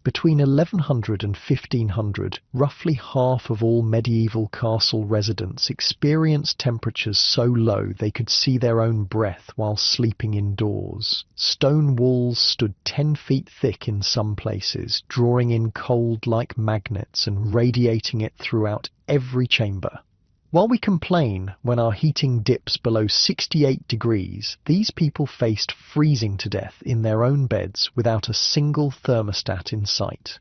Between 1100 and 1500, roughly half of all medieval castle residents experienced temperatures so low they could see their own breath while sleeping indoors. Stone walls stood 10 feet thick in some places, drawing in cold like magnets and radiating it throughout every chamber. While we complain when our heating dips below 68 degrees, these people faced freezing to death in their own beds without a single thermostat in sight.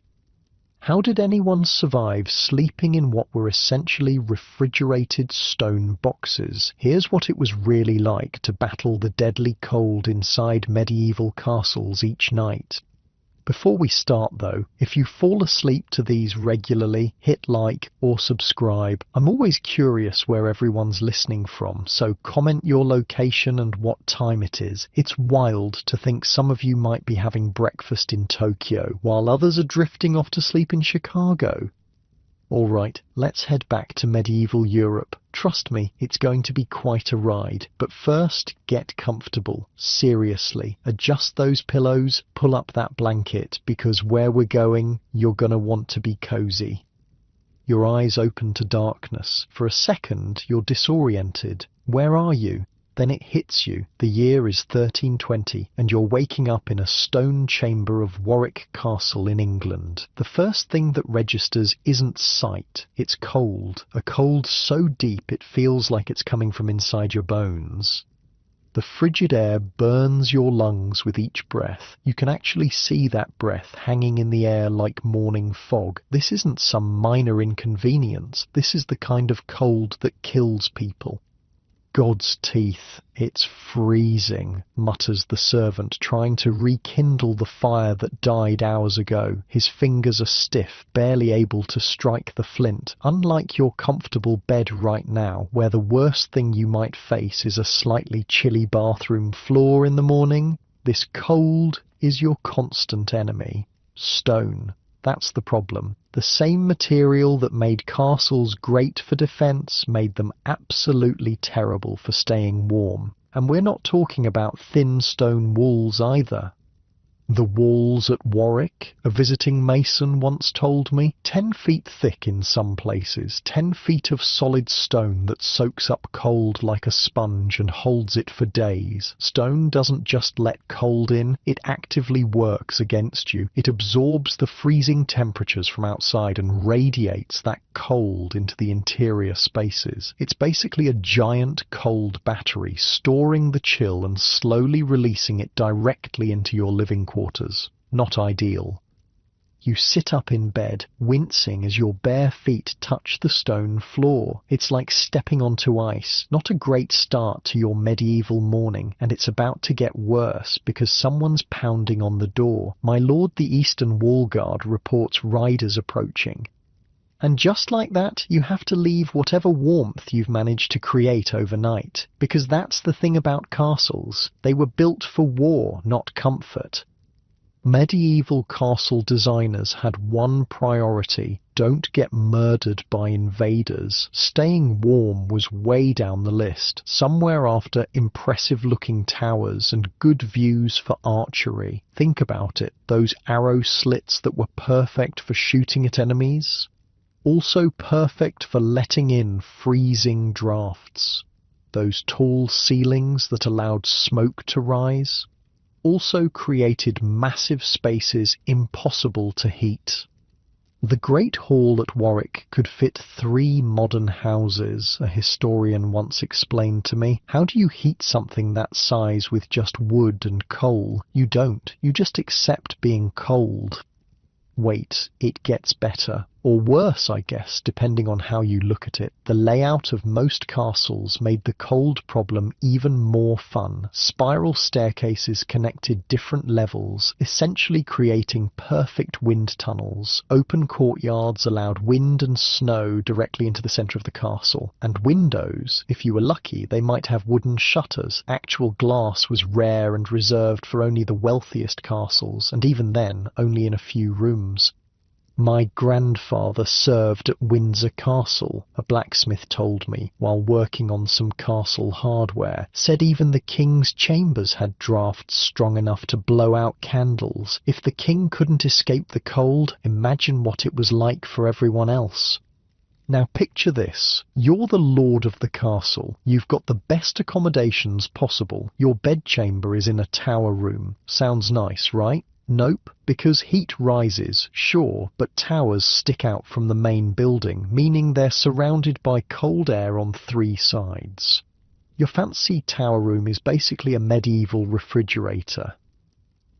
How did anyone survive sleeping in what were essentially refrigerated stone boxes? Here's what it was really like to battle the deadly cold inside medieval castles each night. Before we start though, if you fall asleep to these regularly, hit like or subscribe. I'm always curious where everyone's listening from, so comment your location and what time it is. It's wild to think some of you might be having breakfast in Tokyo, while others are drifting off to sleep in Chicago. Alright, let's head back to medieval Europe. Trust me, it's going to be quite a ride. But first, get comfortable. Seriously, adjust those pillows, pull up that blanket, because where we're going, you're gonna want to be cozy. Your eyes open to darkness. For a second, you're disoriented. Where are you? Then it hits you. The year is 1320, and you're waking up in a stone chamber of Warwick Castle in England. The first thing that registers isn't sight, it's cold. A cold so deep it feels like it's coming from inside your bones. The frigid air burns your lungs with each breath. You can actually see that breath hanging in the air like morning fog. This isn't some minor inconvenience. This is the kind of cold that kills people. God's teeth, it's freezing, mutters the servant, trying to rekindle the fire that died hours ago. His fingers are stiff, barely able to strike the flint. Unlike your comfortable bed right now, where the worst thing you might face is a slightly chilly bathroom floor in the morning, this cold is your constant enemy. Stone. That's the problem. The same material that made castles great for defence made them absolutely terrible for staying warm. And we're not talking about thin stone walls either. The walls at Warwick, a visiting mason once told me, 10 feet thick in some places, 10 feet of solid stone that soaks up cold like a sponge and holds it for days. Stone doesn't just let cold in, it actively works against you. It absorbs the freezing temperatures from outside and radiates that cold into the interior spaces. It's basically a giant cold battery, storing the chill and slowly releasing it directly into your living quarters. Not ideal. You sit up in bed, wincing as your bare feet touch the stone floor. It's like stepping onto ice. Not a great start to your medieval morning, and it's about to get worse because someone's pounding on the door. My lord the Eastern Wall Guard reports riders approaching. And just like that, you have to leave whatever warmth you've managed to create overnight. Because that's the thing about castles. They were built for war, not comfort. Medieval castle designers had one priority: don't get murdered by invaders. Staying warm was way down the list, somewhere after impressive-looking towers and good views for archery. Think about it, those arrow slits that were perfect for shooting at enemies, also perfect for letting in freezing drafts. Those tall ceilings that allowed smoke to rise also created massive spaces impossible to heat. The Great Hall at Warwick could fit 3 modern houses, a historian once explained to me. How do you heat something that size with just wood and coal? You don't. You just accept being cold. Wait, it gets better. Or worse, I guess, depending on how you look at it. The layout of most castles made the cold problem even more fun. Spiral staircases connected different levels, essentially creating perfect wind tunnels. Open courtyards allowed wind and snow directly into the centre of the castle. And windows, if you were lucky, they might have wooden shutters. Actual glass was rare and reserved for only the wealthiest castles, and even then, only in a few rooms. My grandfather served at Windsor Castle, a blacksmith told me, while working on some castle hardware. Said even the king's chambers had drafts strong enough to blow out candles. If the king couldn't escape the cold, imagine what it was like for everyone else. Now picture this. You're the lord of the castle. You've got the best accommodations possible. Your bedchamber is in a tower room. Sounds nice, right? Nope, because heat rises, sure, but towers stick out from the main building, meaning they're surrounded by cold air on three sides. Your fancy tower room is basically a medieval refrigerator.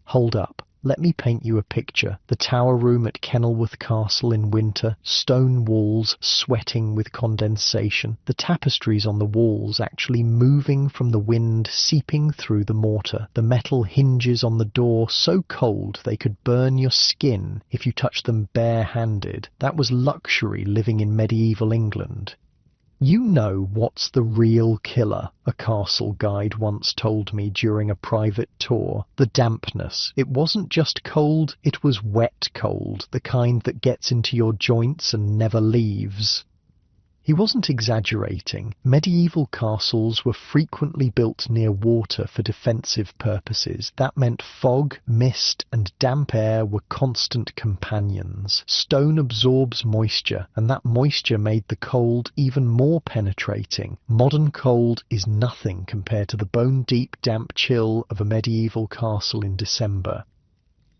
Hold up. Let me paint you a picture. The tower room at Kenilworth Castle in winter, stone walls sweating with condensation, the tapestries on the walls actually moving from the wind seeping through the mortar, the metal hinges on the door so cold they could burn your skin if you touched them bare-handed. That was luxury living in medieval England. You know what's the real killer, a castle guide once told me during a private tour. The dampness. It wasn't just cold, it was wet cold, the kind that gets into your joints and never leaves. He wasn't exaggerating. Medieval castles were frequently built near water for defensive purposes. That meant fog, mist, and damp air were constant companions. Stone absorbs moisture, and that moisture made the cold even more penetrating. Modern cold is nothing compared to the bone-deep damp chill of a medieval castle in December.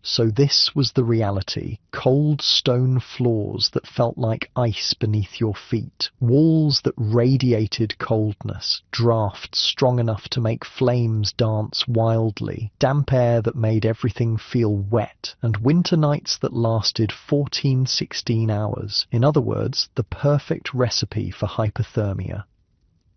So this was the reality. Cold stone floors that felt like ice beneath your feet. Walls that radiated coldness. Drafts strong enough to make flames dance wildly. Damp air that made everything feel wet. And winter nights that lasted 14-16 hours. In other words, the perfect recipe for hypothermia.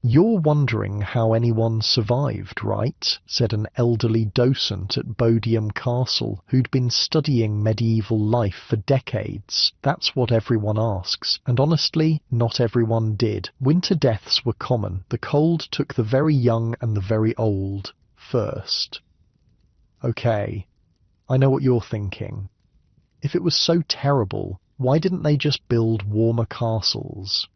"You're wondering how anyone survived, right?" said an elderly docent at Bodiam Castle who'd been studying medieval life for decades. That's what everyone asks, and honestly, not everyone did. Winter deaths were common. The cold took the very young and the very old first. Okay, I know what you're thinking. If it was so terrible, why didn't they just build warmer castles?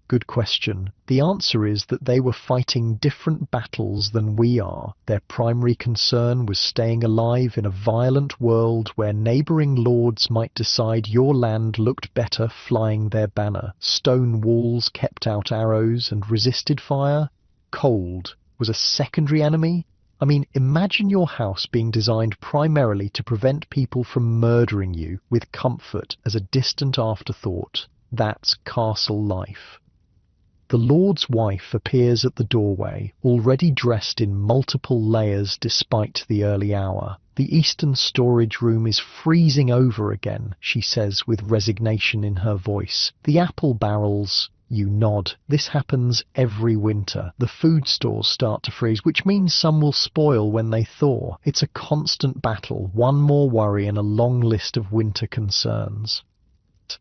Good question. The answer is that they were fighting different battles than we are. Their primary concern was staying alive in a violent world where neighbouring lords might decide your land looked better flying their banner. Stone walls kept out arrows and resisted fire. Cold was a secondary enemy. I mean, imagine your house being designed primarily to prevent people from murdering you, with comfort as a distant afterthought. That's castle life. The lord's wife appears at the doorway, already dressed in multiple layers despite the early hour. "The eastern storage room is freezing over again," she says with resignation in her voice. "The apple barrels..." You nod. This happens every winter. The food stores start to freeze, which means some will spoil when they thaw. It's a constant battle, one more worry in a long list of winter concerns.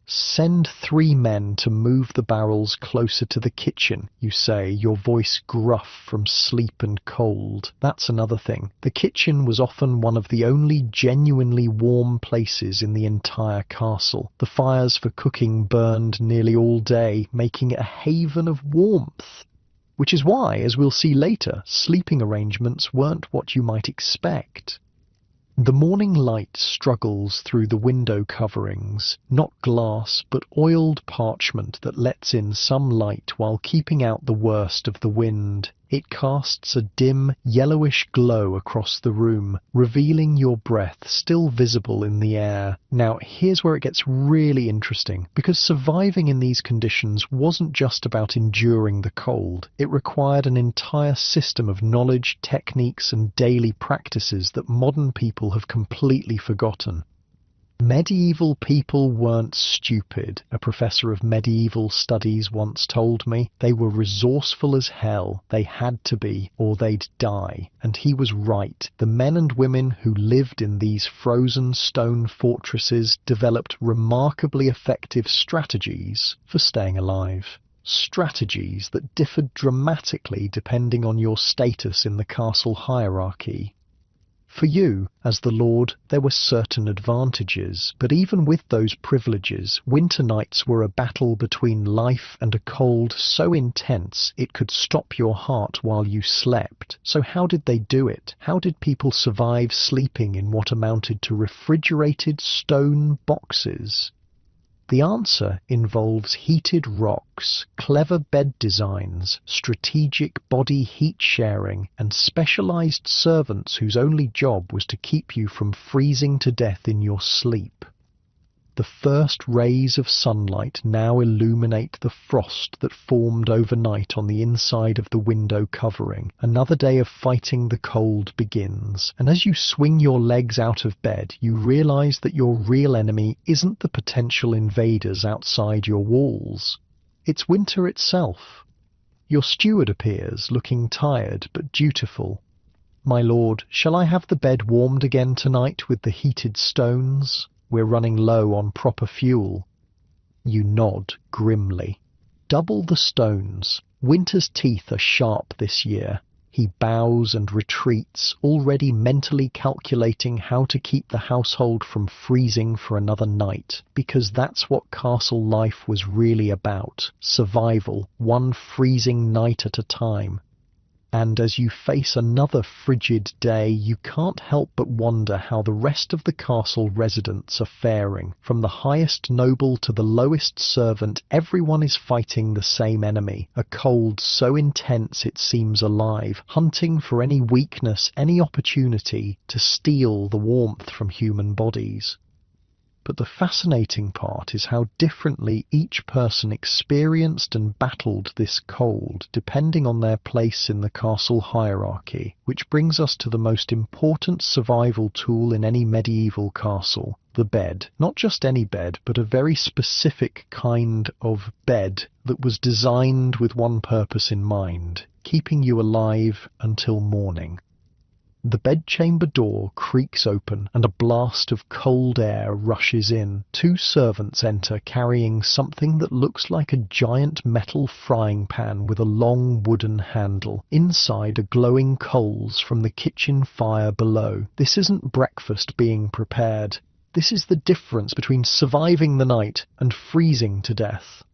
"Send 3 men to move the barrels closer to the kitchen," you say, your voice gruff from sleep and cold. That's another thing. The kitchen was often one of the only genuinely warm places in the entire castle. The fires for cooking burned nearly all day, making it a haven of warmth. Which is why, as we'll see later, sleeping arrangements weren't what you might expect. The morning light struggles through the window coverings, not glass but oiled parchment that lets in some light while keeping out the worst of the wind. It casts a dim, yellowish glow across the room, revealing your breath still visible in the air. Now, here's where it gets really interesting, because surviving in these conditions wasn't just about enduring the cold. It required an entire system of knowledge, techniques, and daily practices that modern people have completely forgotten. Medieval people weren't stupid, a professor of medieval studies once told me. They were resourceful as hell. They had to be, or they'd die. And he was right. The men and women who lived in these frozen stone fortresses developed remarkably effective strategies for staying alive. Strategies that differed dramatically depending on your status in the castle hierarchy. For you, as the Lord, there were certain advantages, but even with those privileges, winter nights were a battle between life and a cold so intense it could stop your heart while you slept. So how did they do it? How did people survive sleeping in what amounted to refrigerated stone boxes? The answer involves heated rocks, clever bed designs, strategic body heat sharing, and specialized servants whose only job was to keep you from freezing to death in your sleep. The first rays of sunlight now illuminate the frost that formed overnight on the inside of the window covering. Another day of fighting the cold begins, and as you swing your legs out of bed, you realize that your real enemy isn't the potential invaders outside your walls. It's winter itself. Your steward appears, looking tired but dutiful. "My lord, shall I have the bed warmed again tonight with the heated stones? We're running low on proper fuel." You nod grimly. "Double the stones. Winter's teeth are sharp this year." He bows and retreats, already mentally calculating how to keep the household from freezing for another night, because that's what castle life was really about: survival, one freezing night at a time. And as you face another frigid day, you can't help but wonder how the rest of the castle residents are faring. From the highest noble to the lowest servant, everyone is fighting the same enemy, a cold so intense it seems alive, hunting for any weakness, any opportunity to steal the warmth from human bodies. But the fascinating part is how differently each person experienced and battled this cold, depending on their place in the castle hierarchy, which brings us to the most important survival tool in any medieval castle: the bed. Not just any bed, but a very specific kind of bed that was designed with one purpose in mind: keeping you alive until morning. The bedchamber door creaks open and a blast of cold air rushes in. Two servants enter carrying something that looks like a giant metal frying pan with a long wooden handle. Inside are glowing coals from the kitchen fire below. This isn't breakfast being prepared. This is the difference between surviving the night and freezing to death.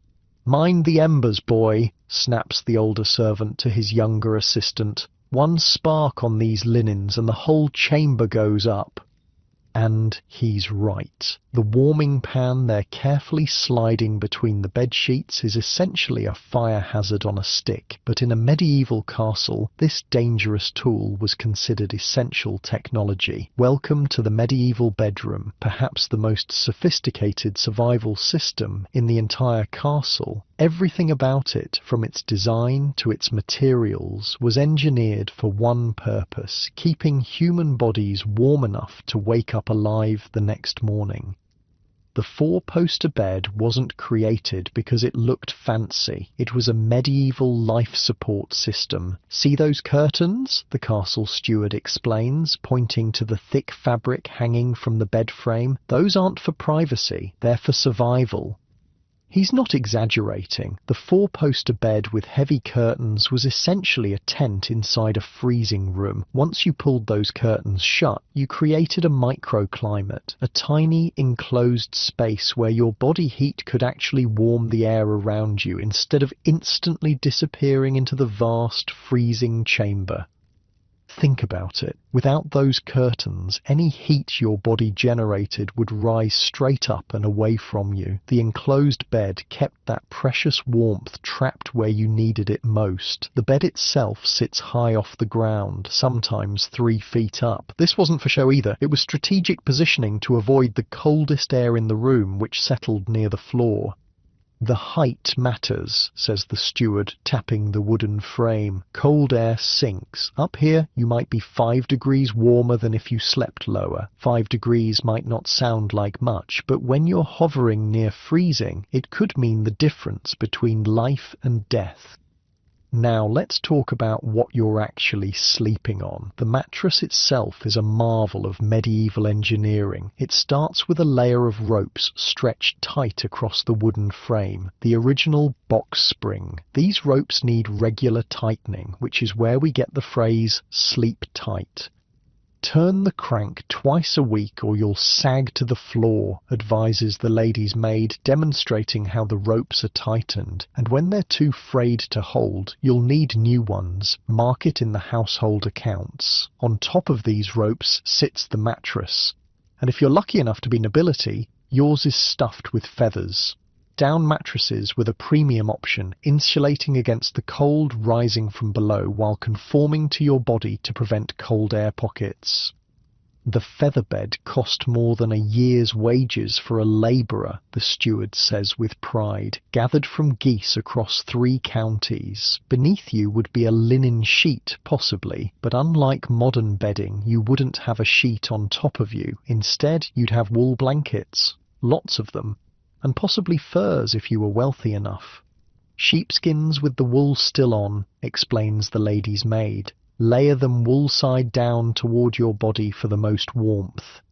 "Mind the embers, boy," snaps the older servant to his younger assistant. "One spark on these linens and the whole chamber goes up." And he's right. The warming pan they're carefully sliding between the bed sheets is essentially a fire hazard on a stick, but in a medieval castle, this dangerous tool was considered essential technology. Welcome to the medieval bedroom, perhaps the most sophisticated survival system in the entire castle. Everything about it, from its design to its materials, was engineered for one purpose: keeping human bodies warm enough to wake up alive the next morning. The four-poster bed wasn't created because it looked fancy. It was a medieval life support system. "See those curtains?" the castle steward explains, pointing to the thick fabric hanging from the bed frame. "Those aren't for privacy, they're for survival." He's not exaggerating. The four-poster bed with heavy curtains was essentially a tent inside a freezing room. Once you pulled those curtains shut, you created a microclimate, a tiny enclosed space where your body heat could actually warm the air around you instead of instantly disappearing into the vast freezing chamber. Think about it. Without those curtains, any heat your body generated would rise straight up and away from you. The enclosed bed kept that precious warmth trapped where you needed it most. The bed itself sits high off the ground, sometimes 3 feet up. This wasn't for show either. It was strategic positioning to avoid the coldest air in the room, which settled near the floor. "The height matters," says the steward, tapping the wooden frame. "Cold air sinks. Up here, you might be 5 degrees warmer than if you slept lower. 5 degrees might not sound like much, but when you're hovering near freezing, it could mean the difference between life and death." Now let's talk about what you're actually sleeping on. The mattress itself is a marvel of medieval engineering. It starts with a layer of ropes stretched tight across the wooden frame, the original box spring. These ropes need regular tightening, which is where we get the phrase "sleep tight." Turn the crank twice a week or you'll sag to the floor, advises the lady's maid, demonstrating how the ropes are tightened. And when they're too frayed to hold, you'll need new ones. Mark it in the household accounts. On top of these ropes sits the mattress. And if you're lucky enough to be nobility, yours is stuffed with feathers. Down mattresses were the premium option, insulating against the cold rising from below while conforming to your body to prevent cold air pockets. The feather bed cost more than a year's wages for a labourer, the steward says with pride, gathered from geese across 3 counties. Beneath you would be a linen sheet, possibly, but unlike modern bedding, you wouldn't have a sheet on top of you. Instead, you'd have wool blankets, lots of them, and possibly furs if you were wealthy enough. Sheepskins with the wool still on, explains the lady's maid. Layer them wool side down toward your body for the most warmth.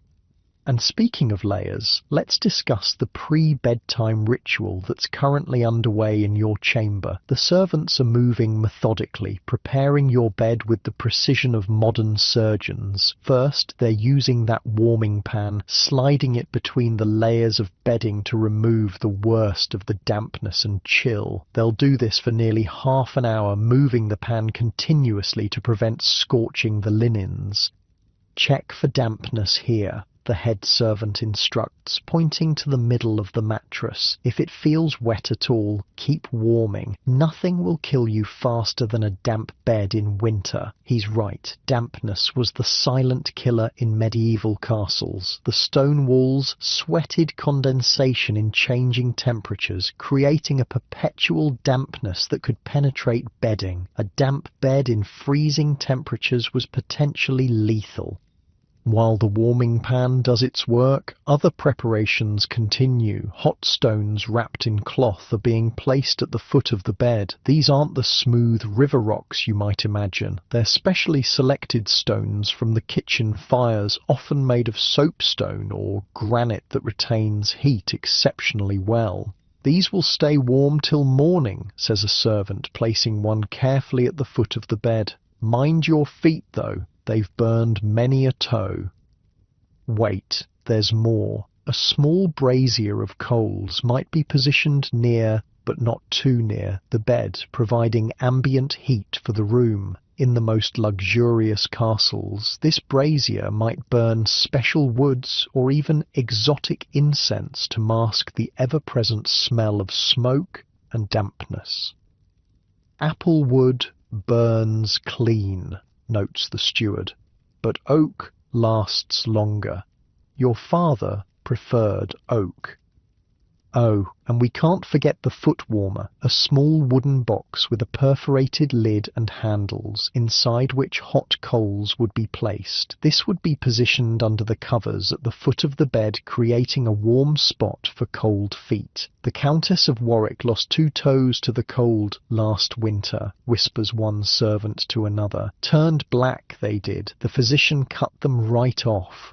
And speaking of layers, let's discuss the pre-bedtime ritual that's currently underway in your chamber. The servants are moving methodically, preparing your bed with the precision of modern surgeons. First, they're using that warming pan, sliding it between the layers of bedding to remove the worst of the dampness and chill. They'll do this for nearly half an hour, moving the pan continuously to prevent scorching the linens. Check for dampness here, the head servant instructs, pointing to the middle of the mattress. If it feels wet at all, keep warming. Nothing will kill you faster than a damp bed in winter. He's right. Dampness was the silent killer in medieval castles. The stone walls sweated condensation in changing temperatures, creating a perpetual dampness that could penetrate bedding. A damp bed in freezing temperatures was potentially lethal. While the warming pan does its work, other preparations continue. Hot stones wrapped in cloth are being placed at the foot of the bed. These aren't the smooth river rocks you might imagine. They're specially selected stones from the kitchen fires, often made of soapstone or granite that retains heat exceptionally well. These will stay warm till morning, says a servant, placing one carefully at the foot of the bed. Mind your feet, though. They've burned many a toe. Wait, there's more. A small brazier of coals might be positioned near, but not too near, the bed, providing ambient heat for the room. In the most luxurious castles, this brazier might burn special woods or even exotic incense to mask the ever-present smell of smoke and dampness. Apple wood burns clean, notes the steward, but oak lasts longer. Your father preferred oak. Oh, and we can't forget the foot warmer, a small wooden box with a perforated lid and handles, inside which hot coals would be placed. This would be positioned under the covers at the foot of the bed, creating a warm spot for cold feet. The Countess of Warwick lost 2 toes to the cold last winter, whispers one servant to another. Turned black, they did. The physician cut them right off.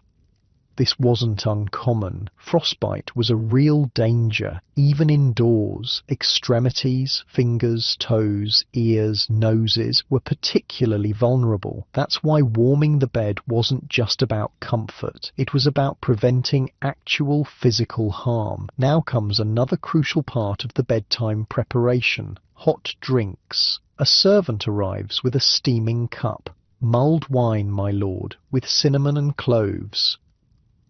This wasn't uncommon. Frostbite was a real danger, even indoors. Extremities, fingers, toes, ears, noses were particularly vulnerable. That's why warming the bed wasn't just about comfort. It was about preventing actual physical harm. Now comes another crucial part of the bedtime preparation: hot drinks. A servant arrives with a steaming cup. Mulled wine, my lord, with cinnamon and cloves.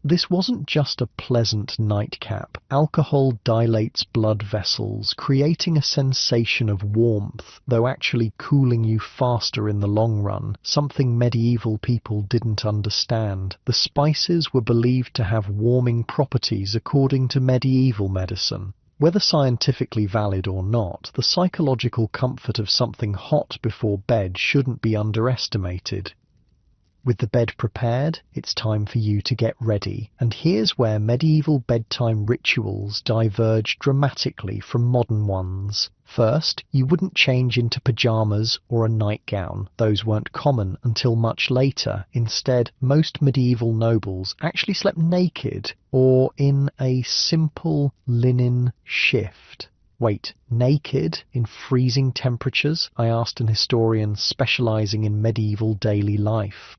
This wasn't just a pleasant nightcap. Alcohol dilates blood vessels, creating a sensation of warmth, though actually cooling you faster in the long run, something medieval people didn't understand. The spices were believed to have warming properties according to medieval medicine. Whether scientifically valid or not, the psychological comfort of something hot before bed shouldn't be underestimated. With the bed prepared, it's time for you to get ready. And here's where medieval bedtime rituals diverge dramatically from modern ones. First, you wouldn't change into pyjamas or a nightgown. Those weren't common until much later. Instead, most medieval nobles actually slept naked or in a simple linen shift. Wait, naked in freezing temperatures? I asked an historian specializing in medieval daily life.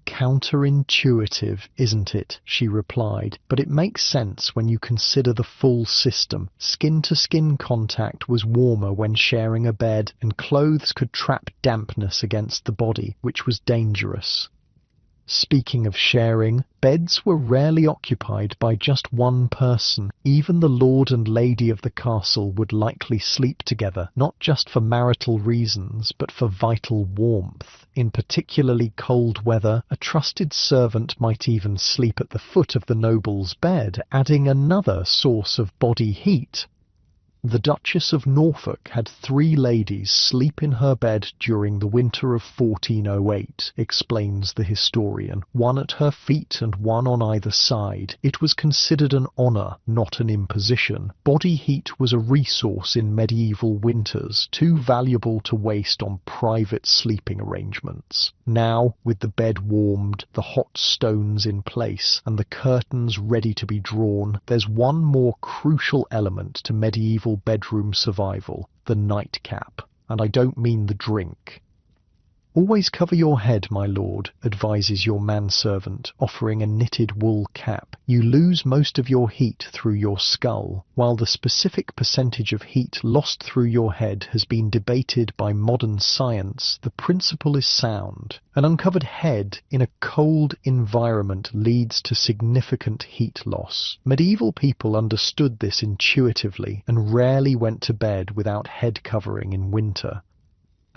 Counterintuitive, isn't it? She replied, but it makes sense when you consider the full system. Skin-to-skin contact was warmer when sharing a bed, and clothes could trap dampness against the body, which was dangerous. Speaking of sharing, beds were rarely occupied by just one person. Even the lord and lady of the castle would likely sleep together, not just for marital reasons, but for vital warmth. In particularly cold weather, a trusted servant might even sleep at the foot of the noble's bed, adding another source of body heat. The Duchess of Norfolk had 3 ladies sleep in her bed during the winter of 1408, explains the historian, one at her feet and one on either side. It was considered an honour, not an imposition. Body heat was a resource in medieval winters, too valuable to waste on private sleeping arrangements. Now, with the bed warmed, the hot stones in place, and the curtains ready to be drawn, there's one more crucial element to medieval bedroom survival: the nightcap. And I don't mean the drink. Always cover your head, my lord, advises your manservant, offering a knitted wool cap. You lose most of your heat through your skull. While the specific percentage of heat lost through your head has been debated by modern science, the principle is sound. An uncovered head in a cold environment leads to significant heat loss. Medieval people understood this intuitively and rarely went to bed without head covering in winter.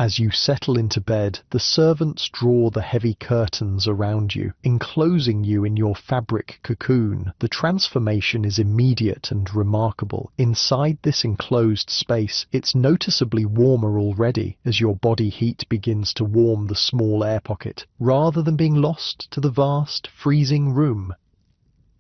As you settle into bed, the servants draw the heavy curtains around you, enclosing you in your fabric cocoon. The transformation is immediate and remarkable. Inside this enclosed space, it's noticeably warmer already as your body heat begins to warm the small air pocket, rather than being lost to the vast, freezing room.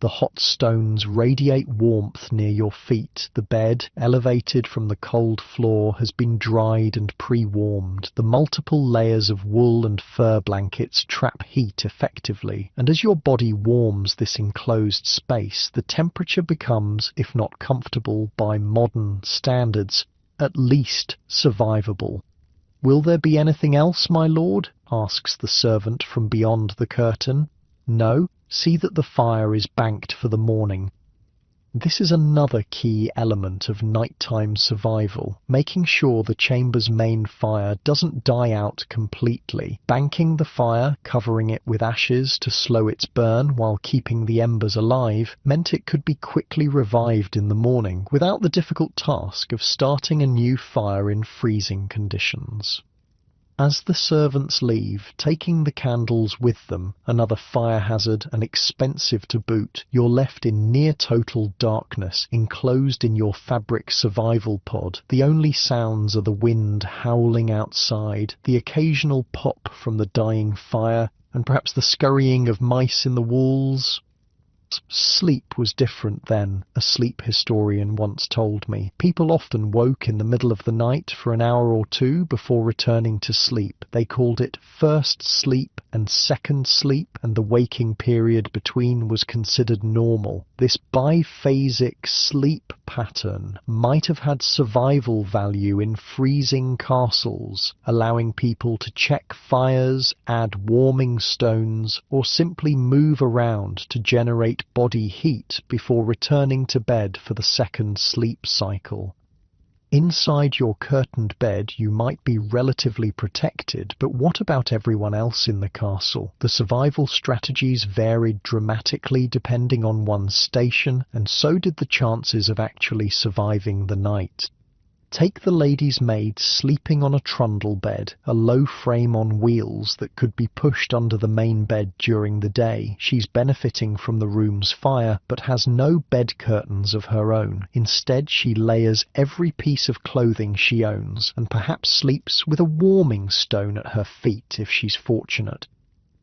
The hot stones radiate warmth near your feet. The bed, elevated from the cold floor, has been dried and pre-warmed. The multiple layers of wool and fur blankets trap heat effectively, and as your body warms this enclosed space, the temperature becomes, if not comfortable by modern standards, at least survivable. "Will there be anything else, my lord?" asks the servant from beyond the curtain. "No. See that the fire is banked for the morning." This is another key element of nighttime survival, making sure the chamber's main fire doesn't die out completely. Banking the fire, covering it with ashes to slow its burn while keeping the embers alive, meant it could be quickly revived in the morning without the difficult task of starting a new fire in freezing conditions. As the servants leave, taking the candles with them, another fire hazard and expensive to boot, you're left in near-total darkness, enclosed in your fabric survival pod. The only sounds are the wind howling outside, the occasional pop from the dying fire, and perhaps the scurrying of mice in the walls. Sleep was different then, a sleep historian once told me. People often woke in the middle of the night for an hour or two before returning to sleep. They called it first sleep and second sleep, and the waking period between was considered normal. This biphasic sleep pattern might have had survival value in freezing castles, allowing people to check fires, add warming stones, or simply move around to generate body heat before returning to bed for the second sleep cycle. Inside your curtained bed you might be relatively protected, but what about everyone else in the castle? The survival strategies varied dramatically depending on one's station, and so did the chances of actually surviving the night. Take the lady's maid sleeping on a trundle bed, a low frame on wheels that could be pushed under the main bed during the day. She's benefiting from the room's fire, but has no bed curtains of her own. Instead, she layers every piece of clothing she owns, and perhaps sleeps with a warming stone at her feet if she's fortunate.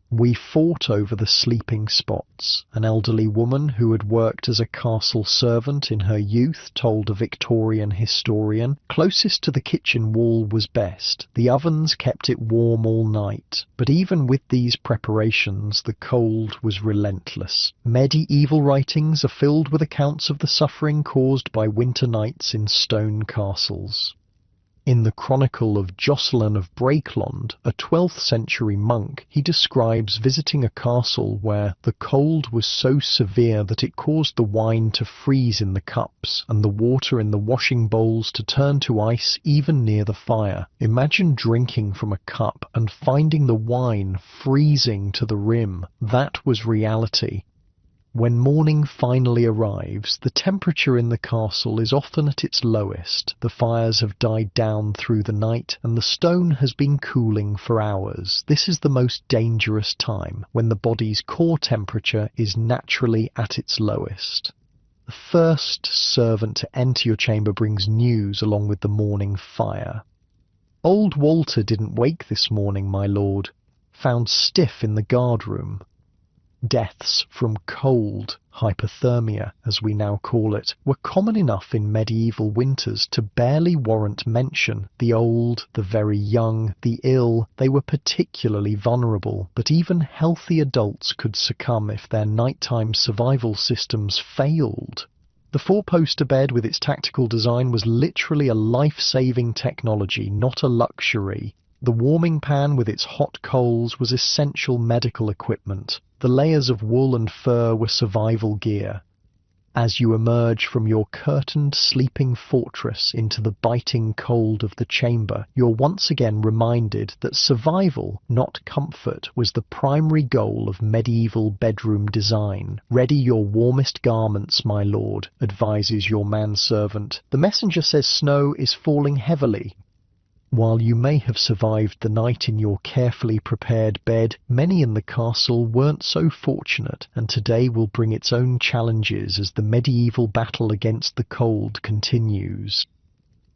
"We fought over the sleeping spots," an elderly woman who had worked as a castle servant in her youth told a Victorian historian. Closest to the kitchen wall was best. The ovens kept it warm all night. But even with these preparations, the cold was relentless. Medieval writings are filled with accounts of the suffering caused by winter nights in stone castles. In the Chronicle of Jocelyn of Brakelond, a 12th century monk, he describes visiting a castle where the cold was so severe that it caused the wine to freeze in the cups and the water in the washing bowls to turn to ice even near the fire. Imagine drinking from a cup and finding the wine freezing to the rim. That was reality. When morning finally arrives, the temperature in the castle is often at its lowest. The fires have died down through the night, and the stone has been cooling for hours. This is the most dangerous time, when the body's core temperature is naturally at its lowest. The first servant to enter your chamber brings news along with the morning fire. Old Walter didn't wake this morning, my lord. Found stiff in the guard-room. Deaths from cold, hypothermia as we now call it, were common enough in medieval winters to barely warrant mention. The old, the very young, the ill, they were particularly vulnerable, but even healthy adults could succumb if their nighttime survival systems failed. The four-poster bed with its tactical design was literally a life-saving technology, not a luxury. The warming pan with its hot coals was essential medical equipment. The layers of wool and fur were survival gear. As you emerge from your curtained sleeping fortress into the biting cold of the chamber, you're once again reminded that survival, not comfort, was the primary goal of medieval bedroom design. "Ready your warmest garments, my lord," advises your manservant. "The messenger says snow is falling heavily." While you may have survived the night in your carefully prepared bed, many in the castle weren't so fortunate, and today will bring its own challenges as the medieval battle against the cold continues.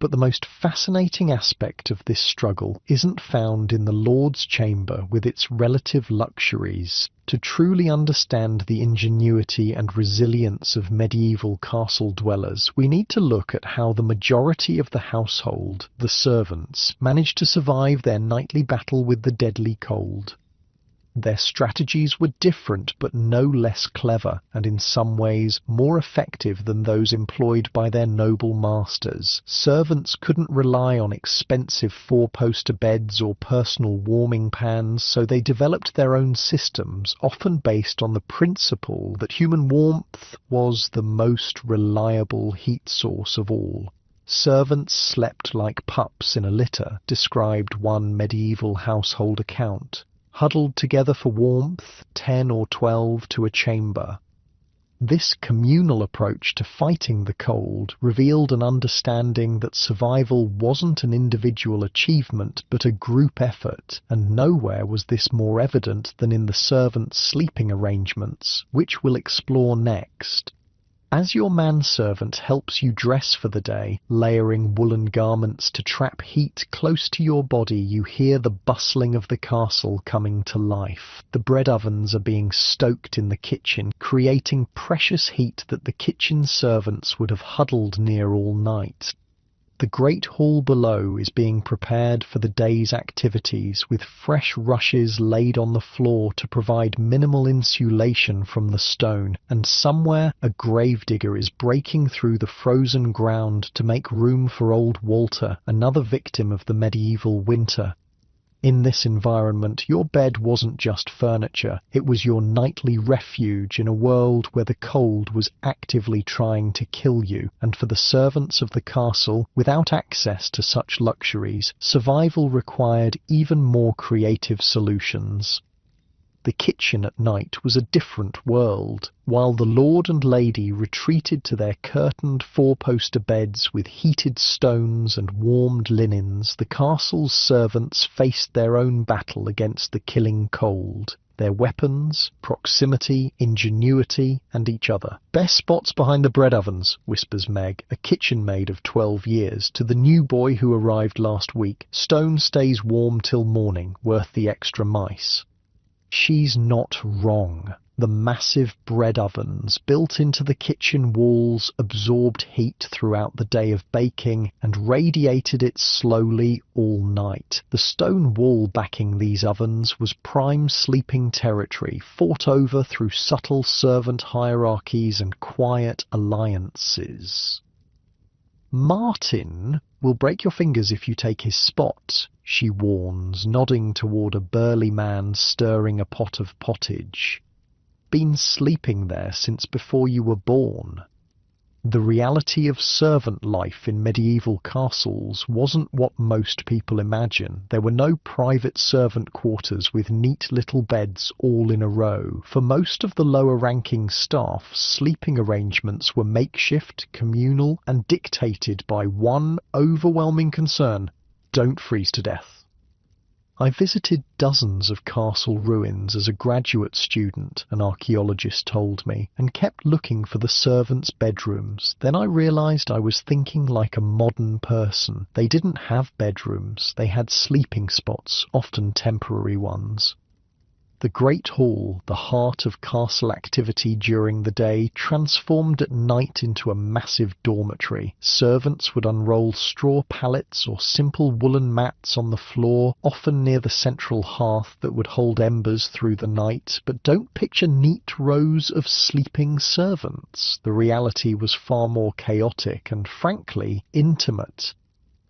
But the most fascinating aspect of this struggle isn't found in the Lord's chamber with its relative luxuries. To truly understand the ingenuity and resilience of medieval castle dwellers, we need to look at how the majority of the household, the servants, managed to survive their nightly battle with the deadly cold. Their strategies were different but no less clever, and in some ways more effective than those employed by their noble masters. Servants couldn't rely on expensive four-poster beds or personal warming pans, so they developed their own systems, often based on the principle that human warmth was the most reliable heat source of all. "Servants slept like pups in a litter," described one medieval household account. "Huddled together for warmth, 10 or 12 to a chamber." This communal approach to fighting the cold revealed an understanding that survival wasn't an individual achievement but a group effort, and nowhere was this more evident than in the servants' sleeping arrangements, which we'll explore next. As your manservant helps you dress for the day, layering woolen garments to trap heat close to your body, you hear the bustling of the castle coming to life. The bread ovens are being stoked in the kitchen, creating precious heat that the kitchen servants would have huddled near all night. The great hall below is being prepared for the day's activities, with fresh rushes laid on the floor to provide minimal insulation from the stone, and somewhere a gravedigger is breaking through the frozen ground to make room for old Walter, another victim of the medieval winter. In this environment, your bed wasn't just furniture, it was your nightly refuge in a world where the cold was actively trying to kill you, and for the servants of the castle, without access to such luxuries, survival required even more creative solutions. The kitchen at night was a different world. While the lord and lady retreated to their curtained four-poster beds with heated stones and warmed linens, the castle's servants faced their own battle against the killing cold. Their weapons, proximity, ingenuity, and each other. "Best spots behind the bread ovens," whispers Meg, a kitchen maid of 12 years, to the new boy who arrived last week. "Stone stays warm till morning, worth the extra mice." She's not wrong. The massive bread ovens built into the kitchen walls absorbed heat throughout the day of baking and radiated it slowly all night. The stone wall backing these ovens was prime sleeping territory, fought over through subtle servant hierarchies and quiet alliances. Martin, "We'll break your fingers if you take his spot," she warns, nodding toward a burly man stirring a pot of pottage. "Been sleeping there since before you were born." The reality of servant life in medieval castles wasn't what most people imagine. There were no private servant quarters with neat little beds all in a row. For most of the lower-ranking staff, sleeping arrangements were makeshift, communal, and dictated by one overwhelming concern: don't freeze to death. I visited dozens of castle ruins as a graduate student, an archaeologist told me, and kept looking for the servants' bedrooms. Then I realized I was thinking like a modern person. They didn't have bedrooms, they had sleeping spots, often temporary ones. The Great Hall, the heart of castle activity during the day, transformed at night into a massive dormitory. Servants would unroll straw pallets or simple woolen mats on the floor, often near the central hearth that would hold embers through the night. But don't picture neat rows of sleeping servants. The reality was far more chaotic and, frankly, intimate.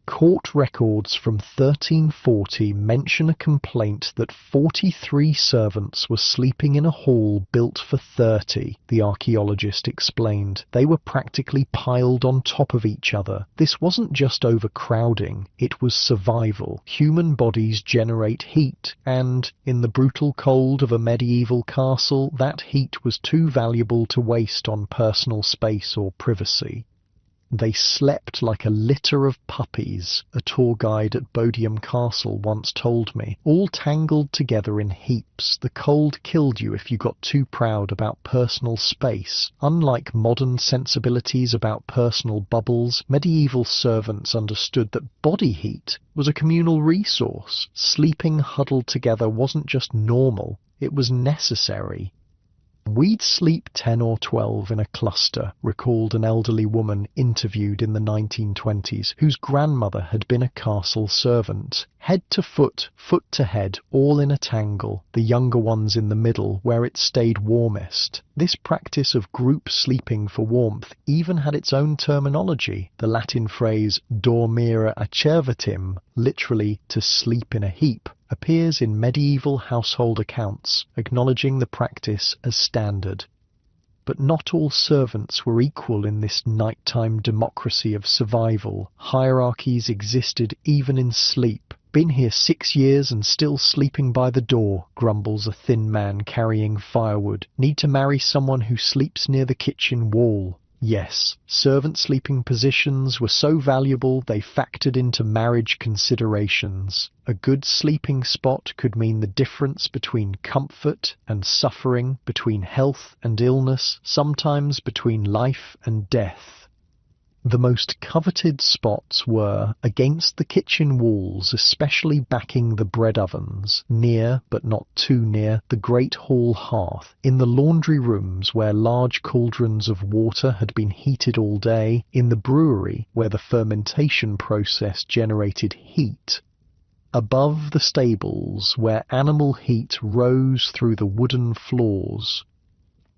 Court records from 1340 mention a complaint that 43 servants were sleeping in a hall built for 30, the archaeologist explained. They were practically piled on top of each other. This wasn't just overcrowding, it was survival. Human bodies generate heat, and, in the brutal cold of a medieval castle, that heat was too valuable to waste on personal space or privacy. They slept like a litter of puppies, a tour guide at Bodiam Castle once told me, all tangled together in heaps. The cold killed you if you got too proud about personal space. Unlike modern sensibilities about personal bubbles, medieval servants understood that body heat was a communal resource. Sleeping huddled together wasn't just normal, it was necessary. "We'd sleep 10 or 12 in a cluster," recalled an elderly woman interviewed in the 1920s, whose grandmother had been a castle servant. Head to foot, foot to head, all in a tangle, the younger ones in the middle, where it stayed warmest. This practice of group sleeping for warmth even had its own terminology. The Latin phrase dormire acervitim, literally to sleep in a heap, appears in medieval household accounts, acknowledging the practice as standard. But not all servants were equal in this nighttime democracy of survival. Hierarchies existed even in sleep. "Been here 6 years and still sleeping by the door," grumbles a thin man carrying firewood. "Need to marry someone who sleeps near the kitchen wall." Yes, servant sleeping positions were so valuable they factored into marriage considerations. A good sleeping spot could mean the difference between comfort and suffering, between health and illness, sometimes between life and death. The most coveted spots were against the kitchen walls, especially backing the bread ovens, near, but not too near, the great hall hearth, in the laundry rooms where large cauldrons of water had been heated all day, in the brewery where the fermentation process generated heat, above the stables where animal heat rose through the wooden floors.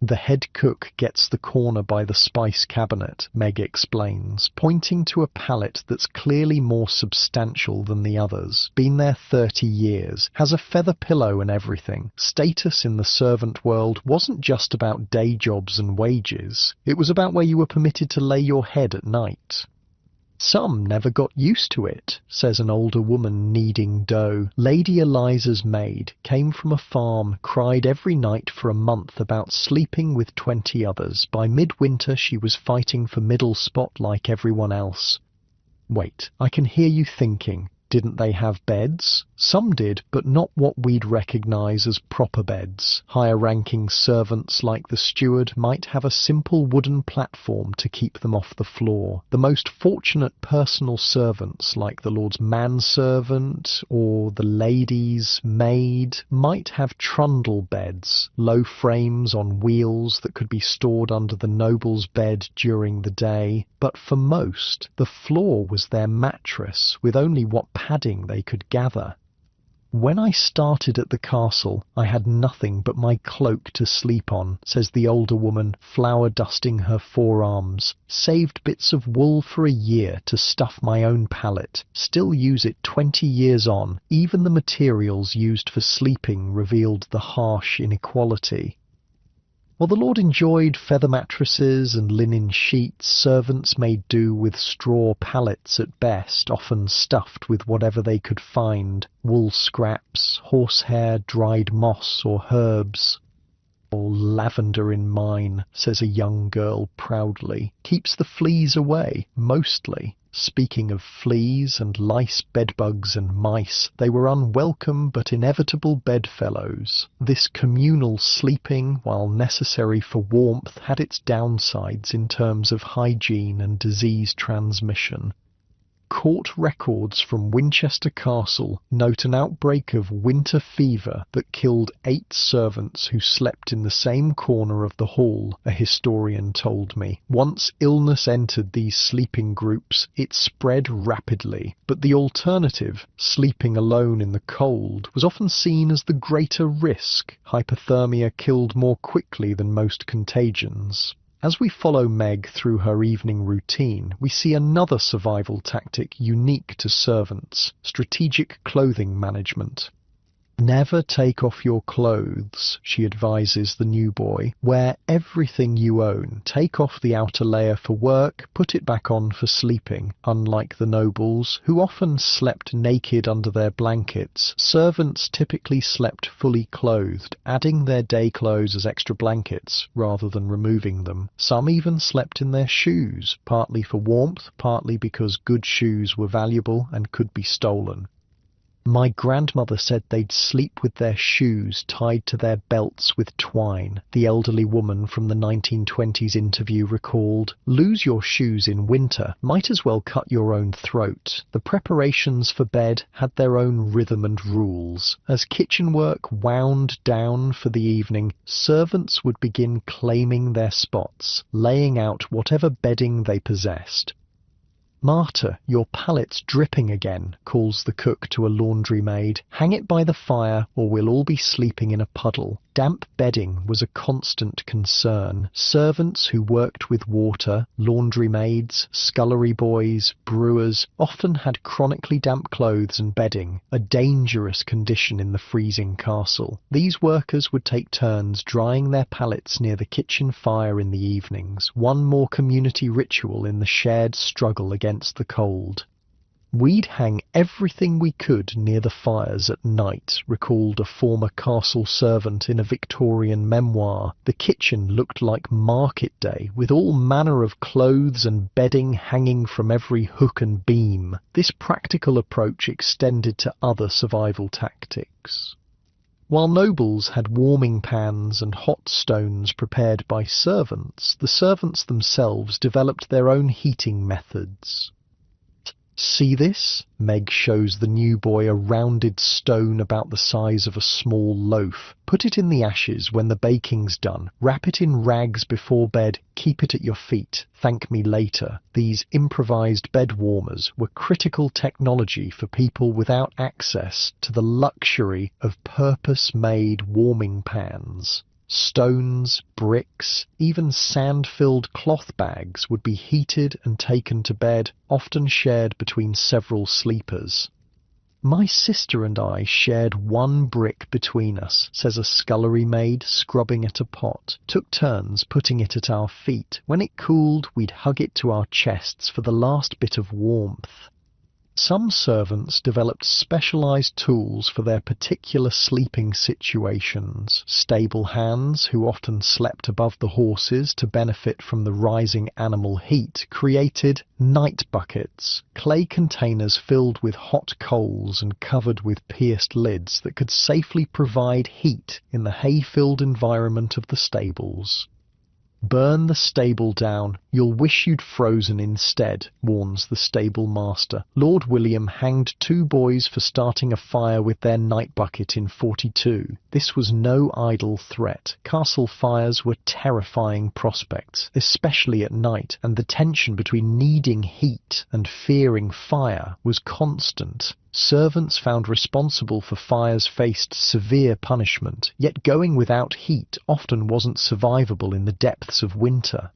"The head cook gets the corner by the spice cabinet," Meg explains, pointing to a pallet that's clearly more substantial than the others. "Been there 30 years, has a feather pillow and everything." Status in the servant world wasn't just about day jobs and wages. It was about where you were permitted to lay your head at night. "Some never got used to it," says an older woman kneading dough. "Lady Eliza's maid came from a farm, cried every night for a month about sleeping with 20 others. By midwinter she was fighting for middle spot like everyone else." Wait, I can hear you thinking, didn't they have beds? Some did, but not what we'd recognise as proper beds. Higher-ranking servants like the steward might have a simple wooden platform to keep them off the floor. The most fortunate personal servants, like the lord's manservant or the lady's maid, might have trundle beds, low frames on wheels that could be stored under the noble's bed during the day. But for most, the floor was their mattress, with only what padding they could gather. "When I started at the castle, I had nothing but my cloak to sleep on," says the older woman, flour dusting her forearms. "Saved bits of wool for a year to stuff my own pallet. Still use it 20 years on. Even the materials used for sleeping revealed the harsh inequality." While the Lord enjoyed feather mattresses and linen sheets, servants made do with straw pallets at best, often stuffed with whatever they could find: wool scraps, horsehair, dried moss or herbs. "Or lavender in mine," says a young girl proudly. "Keeps the fleas away, mostly." Speaking of fleas and lice, bedbugs and mice, they were unwelcome but inevitable bedfellows. This communal sleeping, while necessary for warmth, had its downsides in terms of hygiene and disease transmission. Court records from Winchester Castle note an outbreak of winter fever that killed 8 servants who slept in the same corner of the hall, a historian told me. Once illness entered these sleeping groups, it spread rapidly, but the alternative, sleeping alone in the cold, was often seen as the greater risk. Hypothermia killed more quickly than most contagions. As we follow Meg through her evening routine, we see another survival tactic unique to servants: strategic clothing management. "Never take off your clothes," she advises the new boy. "Wear everything you own. Take off the outer layer for work, put it back on for sleeping." Unlike the nobles, who often slept naked under their blankets, servants typically slept fully clothed, adding their day clothes as extra blankets rather than removing them. Some even slept in their shoes, partly for warmth, partly because good shoes were valuable and could be stolen. "My grandmother said they'd sleep with their shoes tied to their belts with twine," the elderly woman from the 1920s interview recalled. "Lose your shoes in winter, might as well cut your own throat." The preparations for bed had their own rhythm and rules. As kitchen work wound down for the evening, servants would begin claiming their spots, laying out whatever bedding they possessed. "Marta, your pallet's dripping again," calls the cook to a laundry maid. "Hang it by the fire or we'll all be sleeping in a puddle." Damp bedding was a constant concern. Servants who worked with water, laundry maids, scullery boys, brewers, often had chronically damp clothes and bedding, a dangerous condition in the freezing castle. These workers would take turns drying their pallets near the kitchen fire in the evenings, one more community ritual in the shared struggle against the cold. "We'd hang everything we could near the fires at night," recalled a former castle servant in a Victorian memoir. "The kitchen looked like market day, with all manner of clothes and bedding hanging from every hook and beam." This practical approach extended to other survival tactics. While nobles had warming pans and hot stones prepared by servants, the servants themselves developed their own heating methods. "See this?" Meg shows the new boy a rounded stone about the size of a small loaf. "Put it in the ashes when the baking's done. Wrap it in rags before bed. Keep it at your feet. Thank me later." These improvised bed warmers were critical technology for people without access to the luxury of purpose-made warming pans. Stones, bricks, even sand-filled cloth bags would be heated and taken to bed, often shared between several sleepers. "My sister and I shared one brick between us," says a scullery maid, scrubbing at a pot. "Took turns putting it at our feet. When it cooled, we'd hug it to our chests for the last bit of warmth." Some servants developed specialized tools for their particular sleeping situations. Stable hands, who often slept above the horses to benefit from the rising animal heat, created night buckets, clay containers filled with hot coals and covered with pierced lids that could safely provide heat in the hay-filled environment of the stables. "Burn the stable down. You'll wish you'd frozen instead," warns the stable master. Lord William hanged 2 boys for starting a fire with their night bucket in 42. This was no idle threat. Castle fires were terrifying prospects, especially at night, and the tension between needing heat and fearing fire was constant. Servants found responsible for fires faced severe punishment, yet going without heat often wasn't survivable in the depths of winter.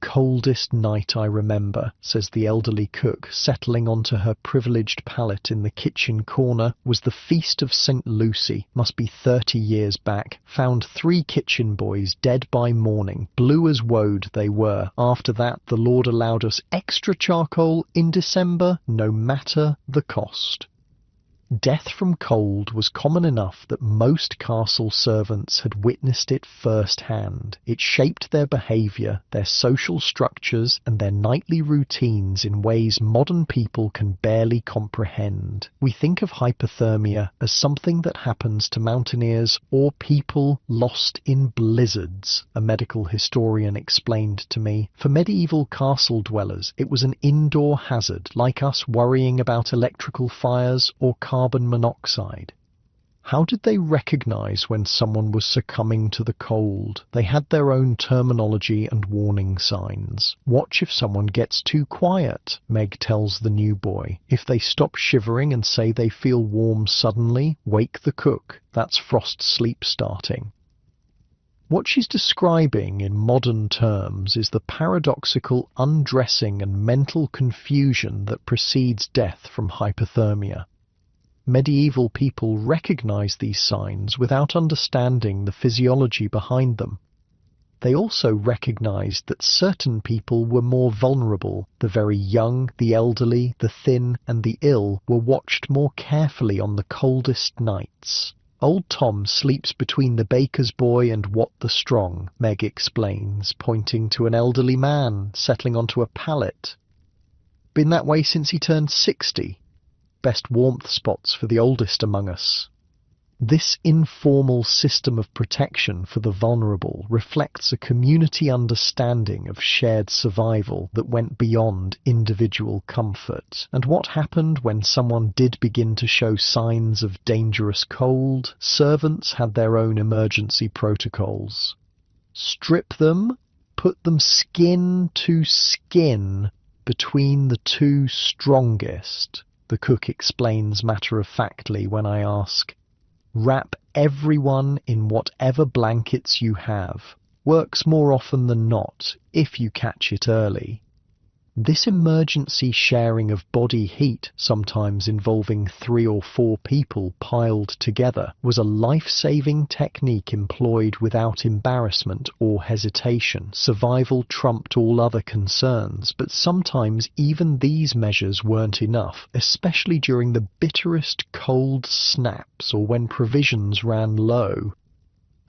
"Coldest night I remember," says the elderly cook, settling onto her privileged pallet in the kitchen corner, "was the Feast of St. Lucy, must be 30 years back. Found 3 kitchen boys dead by morning, blue as woad they were. After that the Lord allowed us extra charcoal in December, no matter the cost." Death from cold was common enough that most castle servants had witnessed it firsthand. It shaped their behaviour, their social structures, and their nightly routines in ways modern people can barely comprehend. We think of hypothermia as something that happens to mountaineers or people lost in blizzards, a medical historian explained to me. For medieval castle dwellers, it was an indoor hazard, like us worrying about electrical fires or carbon monoxide. How did they recognize when someone was succumbing to the cold? They had their own terminology and warning signs. "Watch if someone gets too quiet," Meg tells the new boy. "If they stop shivering and say they feel warm suddenly, wake the cook. That's frost sleep starting." What she's describing in modern terms is the paradoxical undressing and mental confusion that precedes death from hypothermia. Medieval people recognized these signs without understanding the physiology behind them. They also recognized that certain people were more vulnerable. The very young, the elderly, the thin, and the ill were watched more carefully on the coldest nights. "Old Tom sleeps between the baker's boy and Wat the Strong," Meg explains, pointing to an elderly man settling onto a pallet. "Been that way since he turned 60. Best warmth spots for the oldest among us." This informal system of protection for the vulnerable reflects a community understanding of shared survival that went beyond individual comfort. And what happened when someone did begin to show signs of dangerous cold? Servants had their own emergency protocols. Strip them, put them skin to skin between the 2 strongest, the cook explains matter-of-factly when I ask. "Wrap everyone in whatever blankets you have. Works more often than not, if you catch it early." This emergency sharing of body heat, sometimes involving 3 or 4 people piled together, was a life-saving technique employed without embarrassment or hesitation. Survival trumped all other concerns, but sometimes even these measures weren't enough, especially during the bitterest cold snaps or when provisions ran low.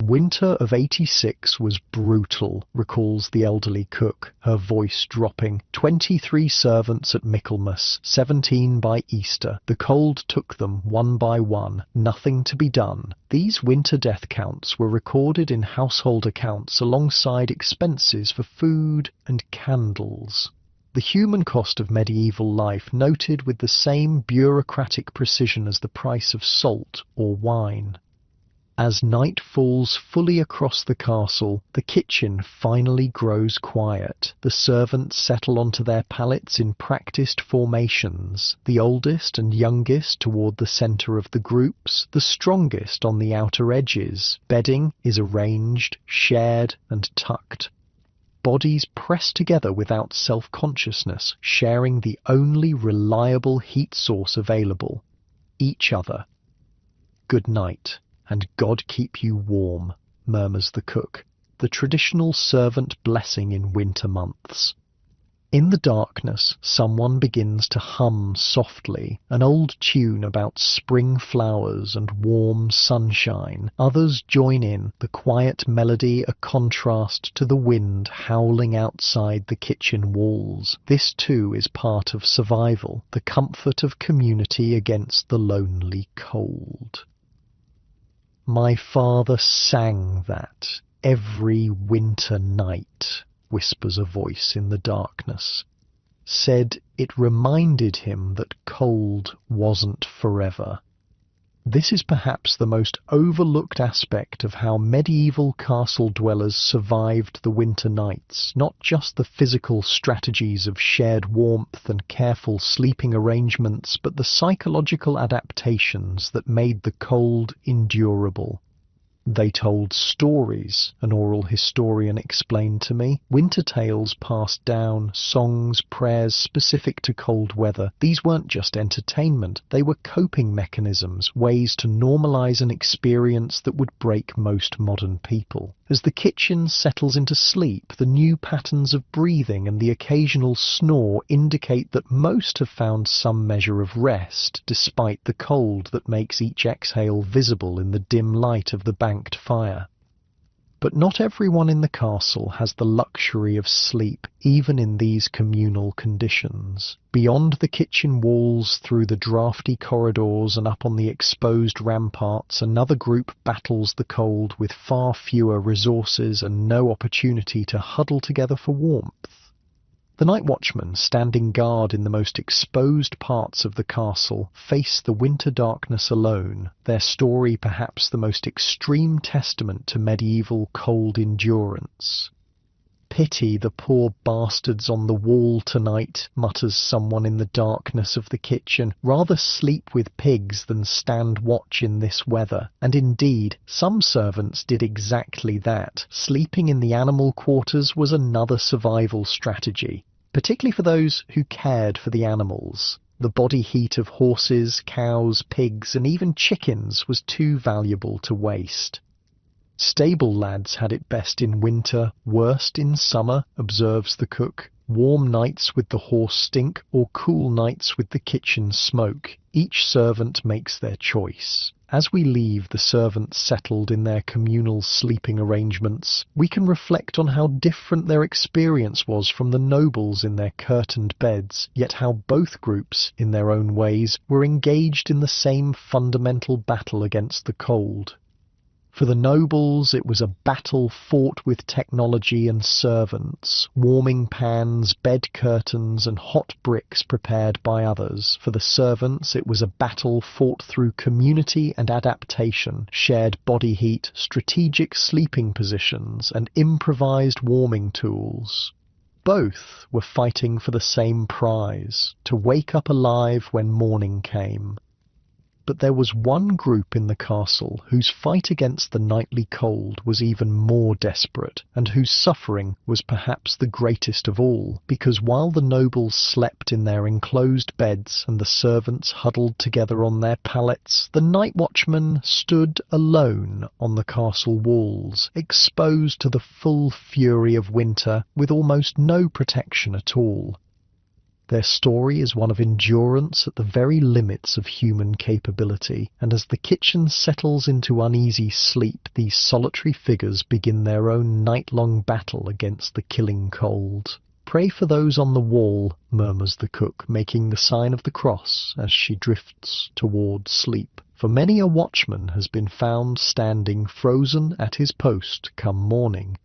"Winter of '86 was brutal," recalls the elderly cook, her voice dropping. 23 servants at Michaelmas, 17 by Easter. The cold took them one by one, nothing to be done. These winter death counts were recorded in household accounts alongside expenses for food and candles. The human cost of medieval life noted with the same bureaucratic precision as the price of salt or wine. As night falls fully across the castle, the kitchen finally grows quiet. The servants settle onto their pallets in practiced formations, the oldest and youngest toward the centre of the groups, the strongest on the outer edges. Bedding is arranged, shared, and tucked. Bodies press together without self-consciousness, sharing the only reliable heat source available: each other. "Good night, and God keep you warm," murmurs the cook, the traditional servant blessing in winter months. In the darkness, someone begins to hum softly, an old tune about spring flowers and warm sunshine. Others join in, the quiet melody a contrast to the wind howling outside the kitchen walls. This too is part of survival, the comfort of community against the lonely cold. "My father sang that every winter night," whispers a voice in the darkness. "Said it reminded him that cold wasn't forever." This is perhaps the most overlooked aspect of how medieval castle dwellers survived the winter nights, not just the physical strategies of shared warmth and careful sleeping arrangements, but the psychological adaptations that made the cold endurable. They told stories, an oral historian explained to me. Winter tales passed down, songs, prayers specific to cold weather. These weren't just entertainment, they were coping mechanisms, ways to normalize an experience that would break most modern people. As the kitchen settles into sleep, the new patterns of breathing and the occasional snore indicate that most have found some measure of rest, despite the cold that makes each exhale visible in the dim light of the banked fire. But not everyone in the castle has the luxury of sleep, even in these communal conditions. Beyond the kitchen walls, through the draughty corridors and up on the exposed ramparts, another group battles the cold with far fewer resources and no opportunity to huddle together for warmth. The night watchmen, standing guard in the most exposed parts of the castle, face the winter darkness alone, their story perhaps the most extreme testament to medieval cold endurance. "Pity the poor bastards on the wall tonight," mutters someone in the darkness of the kitchen. "Rather sleep with pigs than stand watch in this weather." And indeed, some servants did exactly that. Sleeping in the animal quarters was another survival strategy, particularly for those who cared for the animals. The body heat of horses, cows, pigs, and even chickens was too valuable to waste. "Stable lads had it best in winter, worst in summer," observes the cook. "Warm nights with the horse stink, or cool nights with the kitchen smoke. Each servant makes their choice." As we leave the servants settled in their communal sleeping arrangements, we can reflect on how different their experience was from the nobles in their curtained beds, yet how both groups, in their own ways, were engaged in the same fundamental battle against the cold. For the nobles, it was a battle fought with technology and servants, warming pans, bed curtains, and hot bricks prepared by others. For the servants, it was a battle fought through community and adaptation, shared body heat, strategic sleeping positions, and improvised warming tools. Both were fighting for the same prize, to wake up alive when morning came. But there was one group in the castle whose fight against the nightly cold was even more desperate, and whose suffering was perhaps the greatest of all, because while the nobles slept in their enclosed beds and the servants huddled together on their pallets, the night watchmen stood alone on the castle walls, exposed to the full fury of winter, with almost no protection at all. Their story is one of endurance at the very limits of human capability, and as the kitchen settles into uneasy sleep, these solitary figures begin their own night-long battle against the killing cold. "Pray for those on the wall," murmurs the cook, making the sign of the cross as she drifts toward sleep. "For many a watchman has been found standing frozen at his post come morning."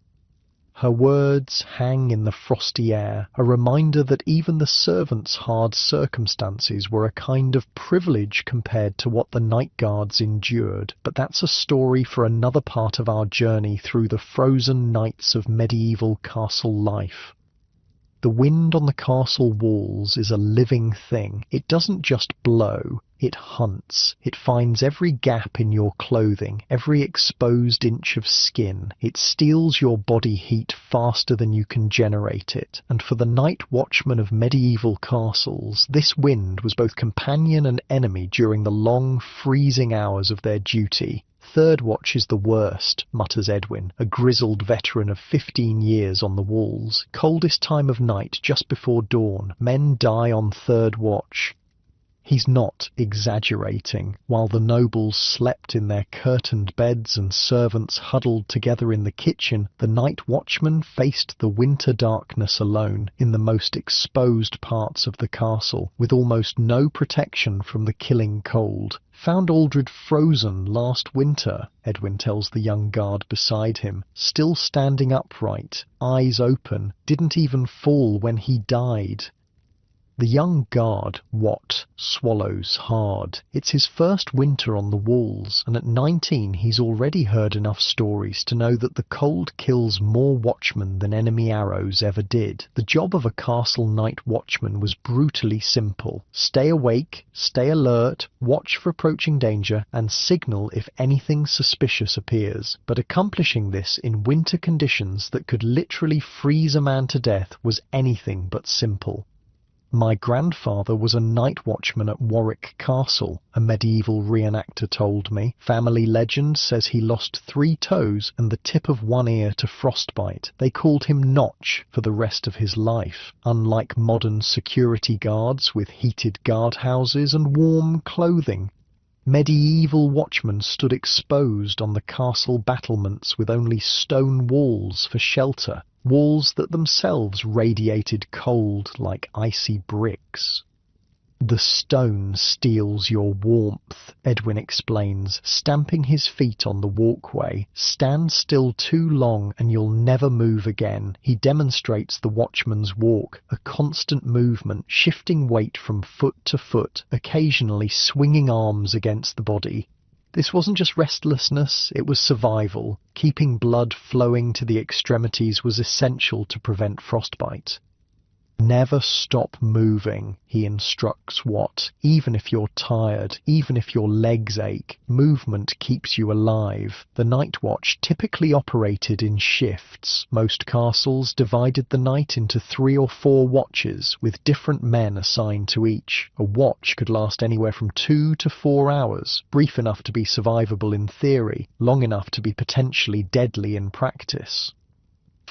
Her words hang in the frosty air, a reminder that even the servants' hard circumstances were a kind of privilege compared to what the night guards endured. But that's a story for another part of our journey through the frozen nights of medieval castle life. The wind on the castle walls is a living thing. It doesn't just blow, it hunts. It finds every gap in your clothing, every exposed inch of skin. It steals your body heat faster than you can generate it. And for the night watchmen of medieval castles, this wind was both companion and enemy during the long, freezing hours of their duty. "Third watch is the worst," mutters Edwin, a grizzled veteran of 15 years on the walls. "Coldest time of night, just before dawn. Men die on third watch." He's not exaggerating. While the nobles slept in their curtained beds and servants huddled together in the kitchen, the night watchmen faced the winter darkness alone, in the most exposed parts of the castle, with almost no protection from the killing cold. "Found Aldred frozen last winter," Edwin tells the young guard beside him, "still standing upright, eyes open, didn't even fall when he died." The young guard, Watt, swallows hard. It's his first winter on the walls, and at 19 he's already heard enough stories to know that the cold kills more watchmen than enemy arrows ever did. The job of a castle night watchman was brutally simple. Stay awake, stay alert, watch for approaching danger, and signal if anything suspicious appears. But accomplishing this in winter conditions that could literally freeze a man to death was anything but simple. My grandfather was a night watchman at Warwick Castle, a medieval reenactor told me. Family legend says he lost 3 toes and the tip of one ear to frostbite. They called him Notch for the rest of his life. Unlike modern security guards with heated guardhouses and warm clothing, medieval watchmen stood exposed on the castle battlements with only stone walls for shelter. Walls that themselves radiated cold like icy bricks. The stone steals your warmth, Edwin explains, stamping his feet on the walkway. Stand still too long and you'll never move again. He demonstrates the watchman's walk, a constant movement, shifting weight from foot to foot, occasionally swinging arms against the body. This wasn't just restlessness, it was survival. Keeping blood flowing to the extremities was essential to prevent frostbite. Never stop moving, he instructs Watt. Even if you're tired, even if your legs ache, movement keeps you alive. The night watch typically operated in shifts. Most castles divided the night into 3 or 4 watches, with different men assigned to each. A watch could last anywhere from 2 to 4 hours, brief enough to be survivable in theory, long enough to be potentially deadly in practice.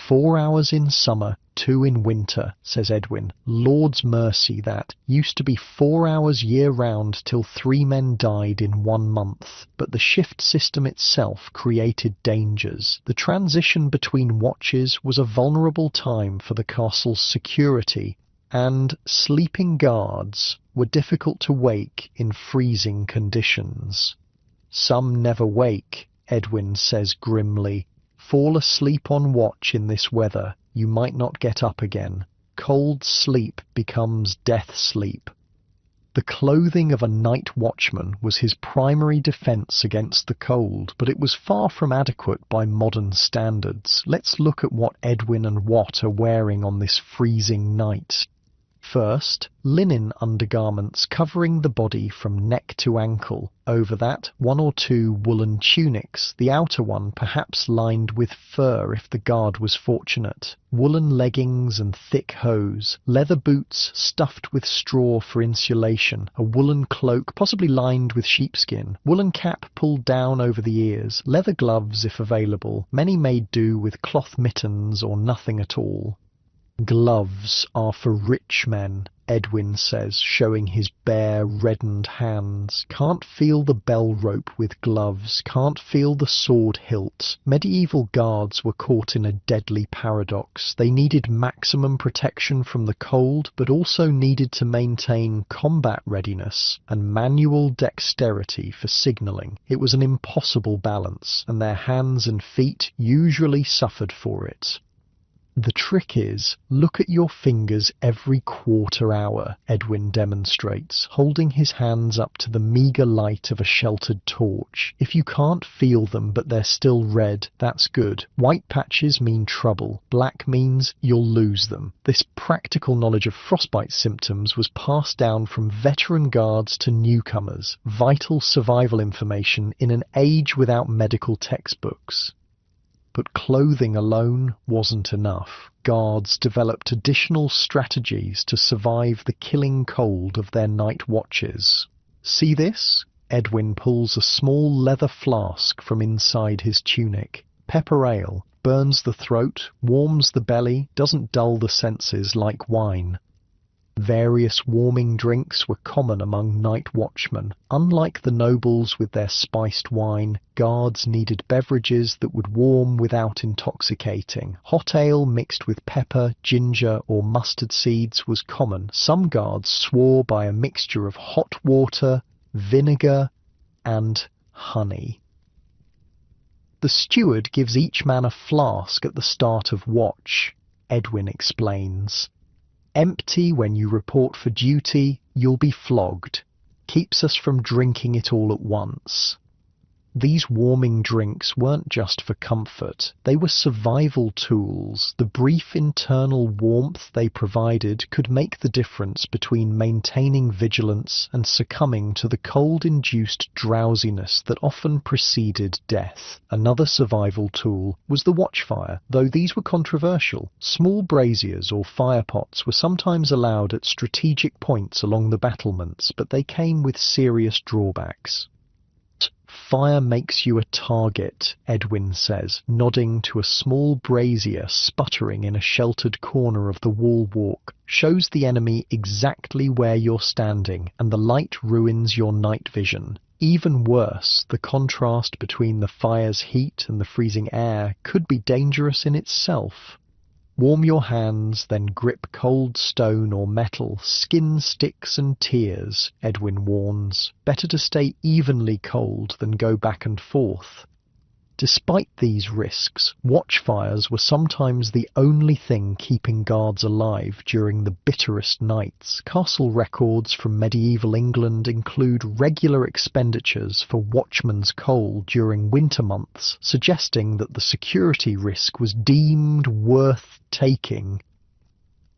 4 hours in summer, 2 in winter, says Edwin. Lord's mercy, that. Used to be 4 hours year-round till 3 men died in 1 month. But the shift system itself created dangers. The transition between watches was a vulnerable time for the castle's security, and sleeping guards were difficult to wake in freezing conditions. Some never wake, Edwin says grimly. Fall asleep on watch in this weather, you might not get up again. Cold sleep becomes death sleep. The clothing of a night watchman was his primary defence against the cold, but it was far from adequate by modern standards. Let's look at what Edwin and Watt are wearing on this freezing night. First, linen undergarments covering the body from neck to ankle. Over that, 1 or 2 woolen tunics, the outer one perhaps lined with fur if the guard was fortunate. Woolen leggings and thick hose. Leather boots stuffed with straw for insulation. A woolen cloak possibly lined with sheepskin. Woolen cap pulled down over the ears. Leather gloves if available. Many made do with cloth mittens or nothing at all. Gloves are for rich men, Edwin says, showing his bare, reddened hands. Can't feel the bell rope with gloves, can't feel the sword hilt. Medieval guards were caught in a deadly paradox. They needed maximum protection from the cold, but also needed to maintain combat readiness and manual dexterity for signalling. It was an impossible balance, and their hands and feet usually suffered for it. The trick is, look at your fingers every quarter hour, Edwin demonstrates, holding his hands up to the meagre light of a sheltered torch. If you can't feel them but they're still red, that's good. White patches mean trouble. Black means you'll lose them. This practical knowledge of frostbite symptoms was passed down from veteran guards to newcomers, vital survival information in an age without medical textbooks. But clothing alone wasn't enough. Guards developed additional strategies to survive the killing cold of their night watches. See this? Edwin pulls a small leather flask from inside his tunic. Pepper ale. Burns the throat, warms the belly, doesn't dull the senses like wine. Various warming drinks were common among night watchmen. Unlike the nobles with their spiced wine, guards needed beverages that would warm without intoxicating. Hot ale mixed with pepper, ginger, or mustard seeds was common. Some guards swore by a mixture of hot water, vinegar, and honey. The steward gives each man a flask at the start of watch, Edwin explains. Empty when you report for duty, you'll be flogged. Keeps us from drinking it all at once. These warming drinks weren't just for comfort, they were survival tools. The brief internal warmth they provided could make the difference between maintaining vigilance and succumbing to the cold-induced drowsiness that often preceded death. Another survival tool was the watchfire. Though these were controversial, small braziers or firepots were sometimes allowed at strategic points along the battlements, but they came with serious drawbacks. Fire makes you a target, Edwin says, nodding to a small brazier sputtering in a sheltered corner of the wall walk. Shows the enemy exactly where you're standing, and the light ruins your night vision. Even worse, the contrast between the fire's heat and the freezing air could be dangerous in itself. Warm your hands, then grip cold stone or metal, skin sticks and tears, Edwin warns. Better to stay evenly cold than go back and forth. Despite these risks, watchfires were sometimes the only thing keeping guards alive during the bitterest nights. Castle records from medieval England include regular expenditures for watchman's coal during winter months, suggesting that the security risk was deemed worth taking.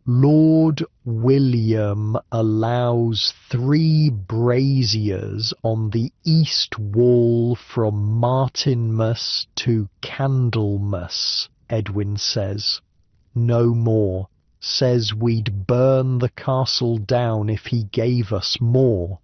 Lord William allows 3 braziers on the east wall from Martinmas to Candlemas, Edwin says. No more. Says we'd burn the castle down if he gave us more.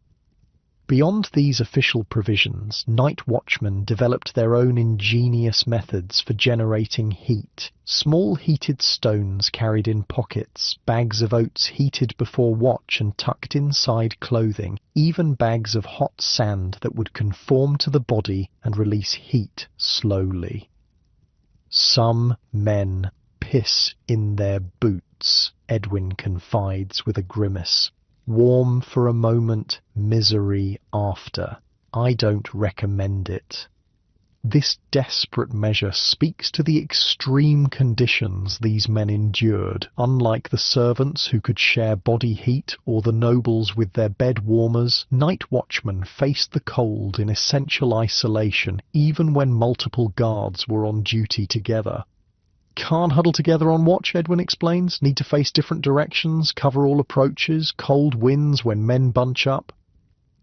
Beyond these official provisions, night watchmen developed their own ingenious methods for generating heat. Small heated stones carried in pockets, bags of oats heated before watch and tucked inside clothing, even bags of hot sand that would conform to the body and release heat slowly. Some men piss in their boots, Edwin confides with a grimace. Warm for a moment, misery after. I don't recommend it. This desperate measure speaks to the extreme conditions these men endured. Unlike the servants who could share body heat or the nobles with their bed warmers, night watchmen faced the cold in essential isolation, even when multiple guards were on duty together. Can't huddle together on watch, Edwin explains. Need to face different directions, cover all approaches, cold winds when men bunch up.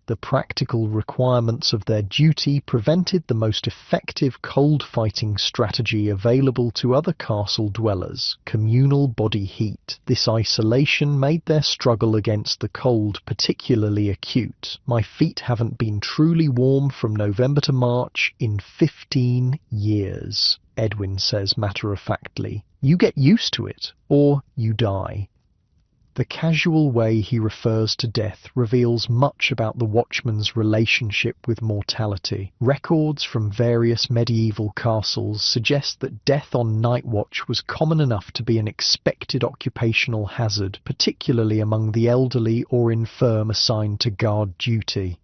The practical requirements of their duty prevented the most effective cold-fighting strategy available to other castle dwellers, communal body heat. This isolation made their struggle against the cold particularly acute. My feet haven't been truly warm from November to March in 15 years, Edwin says matter-of-factly. You get used to it, or you die. The casual way he refers to death reveals much about the watchman's relationship with mortality. Records from various medieval castles suggest that death on night watch was common enough to be an expected occupational hazard, particularly among the elderly or infirm assigned to guard duty.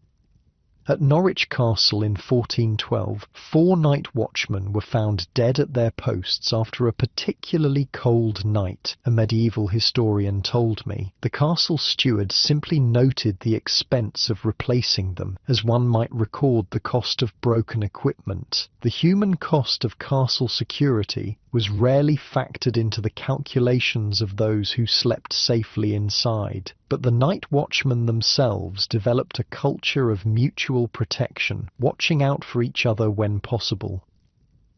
At Norwich Castle in 1412, 4 night watchmen were found dead at their posts after a particularly cold night, a medieval historian told me. The castle steward simply noted the expense of replacing them, as one might record the cost of broken equipment. The human cost of castle security was rarely factored into the calculations of those who slept safely inside. But the night watchmen themselves developed a culture of mutual protection, watching out for each other when possible.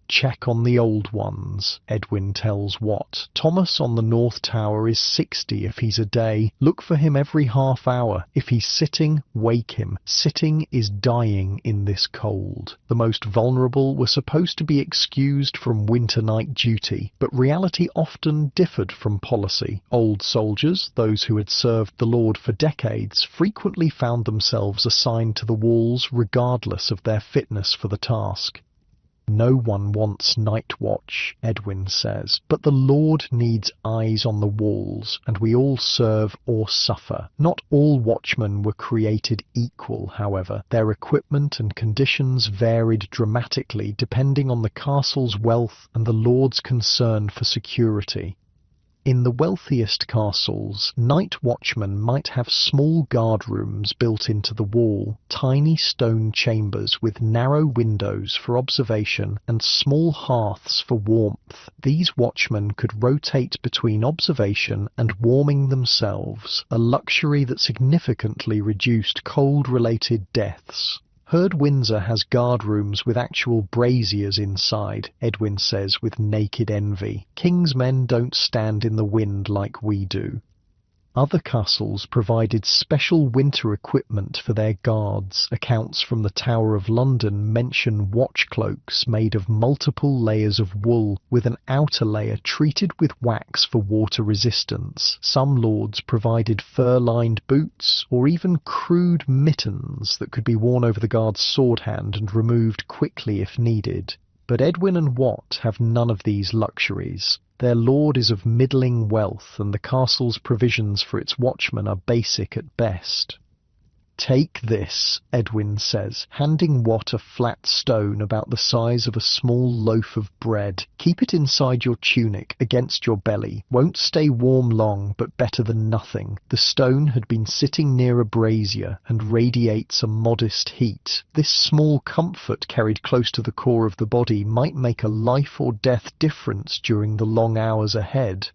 Check on the old ones, Edwin tells Watt. Thomas on the North Tower is 60 if he's a day. Look for him every half hour. If he's sitting, wake him. Sitting is dying in this cold. The most vulnerable were supposed to be excused from winter night duty, but reality often differed from policy. Old soldiers, those who had served the Lord for decades, frequently found themselves assigned to the walls regardless of their fitness for the task. No one wants night watch, Edwin says, but the Lord needs eyes on the walls, and we all serve or suffer. Not all watchmen were created equal, however. Their equipment and conditions varied dramatically depending on the castle's wealth and the Lord's concern for security. In the wealthiest castles, night watchmen might have small guard rooms built into the wall, tiny stone chambers with narrow windows for observation and small hearths for warmth. These watchmen could rotate between observation and warming themselves, a luxury that significantly reduced cold-related deaths. Heard Windsor has guard rooms with actual braziers inside, Edwin says with naked envy. King's men don't stand in the wind like we do. Other castles provided special winter equipment for their guards. Accounts from the Tower of London mention watch cloaks made of multiple layers of wool, with an outer layer treated with wax for water resistance. Some lords provided fur-lined boots, or even crude mittens that could be worn over the guard's sword hand and removed quickly if needed. But Edwin and Wat have none of these luxuries. Their lord is of middling wealth, and the castle's provisions for its watchmen are basic at best. "Take this," Edwin says, handing Wat a flat stone about the size of a small loaf of bread. "Keep it inside your tunic, against your belly. Won't stay warm long, but better than nothing." The stone had been sitting near a brazier and radiates a modest heat. This small comfort carried close to the core of the body might make a life or death difference during the long hours ahead.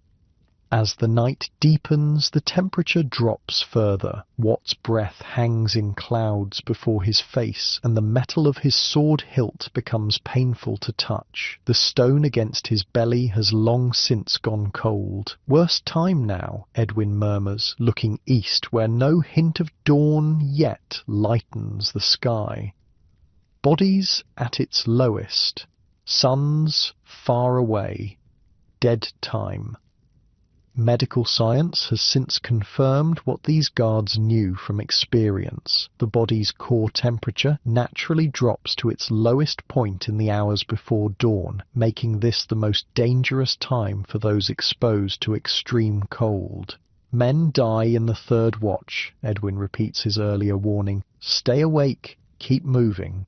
As the night deepens, the temperature drops further. Wat's breath hangs in clouds before his face, and the metal of his sword hilt becomes painful to touch. The stone against his belly has long since gone cold. "Worst time now," Edwin murmurs, looking east where no hint of dawn yet lightens the sky. Bodies at its lowest. Suns far away. Dead time. Medical science has since confirmed what these guards knew from experience. The body's core temperature naturally drops to its lowest point in the hours before dawn, making this the most dangerous time for those exposed to extreme cold. "Men die in the third watch," Edwin repeats his earlier warning. "Stay awake, keep moving."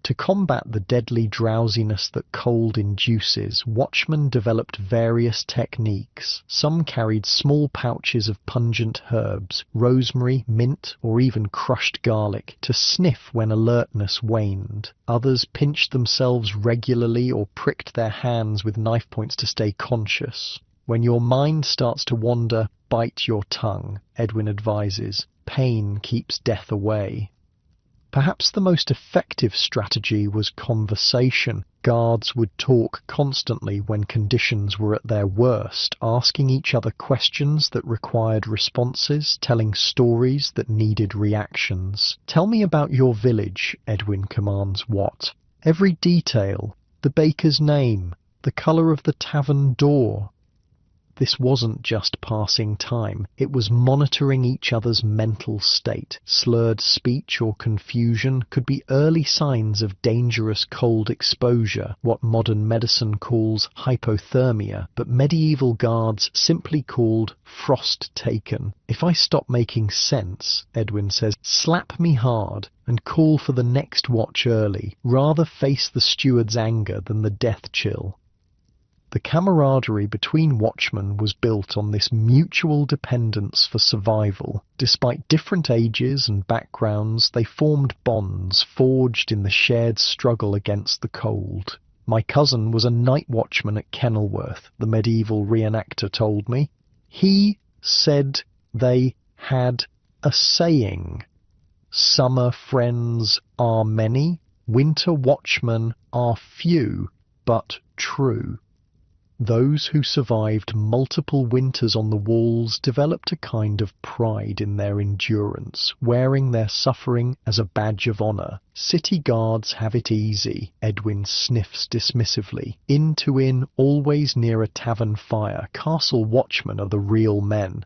To combat the deadly drowsiness that cold induces, watchmen developed various techniques. Some carried small pouches of pungent herbs, rosemary, mint, or even crushed garlic, to sniff when alertness waned. Others pinched themselves regularly or pricked their hands with knife points to stay conscious. "When your mind starts to wander, bite your tongue," Edwin advises. "Pain keeps death away." Perhaps the most effective strategy was conversation. Guards would talk constantly when conditions were at their worst, asking each other questions that required responses, telling stories that needed reactions. "Tell me about your village," Edwin commands Wat. "Every detail. The baker's name. The colour of the tavern door." This wasn't just passing time, it was monitoring each other's mental state. Slurred speech or confusion could be early signs of dangerous cold exposure, what modern medicine calls hypothermia, but medieval guards simply called frost taken. "If I stop making sense," Edwin says, "slap me hard and call for the next watch early. Rather face the steward's anger than the death chill." The camaraderie between watchmen was built on this mutual dependence for survival. Despite different ages and backgrounds, they formed bonds forged in the shared struggle against the cold. "My cousin was a night watchman at Kenilworth," the medieval reenactor told me. "He said they had a saying: summer friends are many, winter watchmen are few, but true." Those who survived multiple winters on the walls developed a kind of pride in their endurance, wearing their suffering as a badge of honour. "City guards have it easy," Edwin sniffs dismissively. "Inn to inn, always near a tavern fire. Castle watchmen are the real men."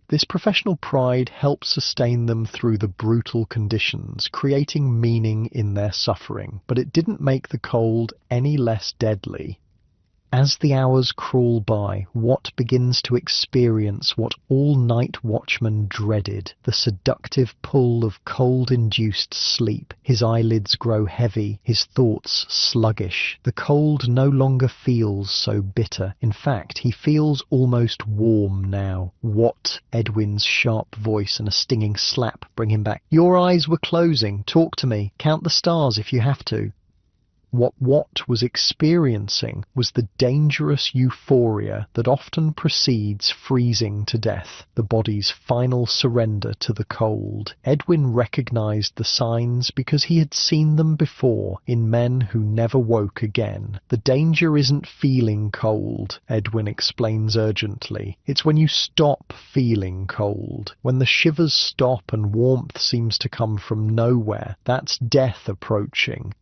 This professional pride helped sustain them through the brutal conditions, creating meaning in their suffering. But it didn't make the cold any less deadly. As the hours crawl by, Watt begins to experience what all night watchmen dreaded, the seductive pull of cold-induced sleep. His eyelids grow heavy, his thoughts sluggish. The cold no longer feels so bitter. In fact, he feels almost warm now. Watt, Edwin's sharp voice and a stinging slap bring him back. Your eyes were closing. Talk to me. Count the stars if you have to. What Watt was experiencing was the dangerous euphoria that often precedes freezing to death, the body's final surrender to the cold. Edwin recognized the signs because he had seen them before in men who never woke again. The danger isn't feeling cold, Edwin explains urgently. It's when you stop feeling cold. When the shivers stop and warmth seems to come from nowhere, that's death approaching.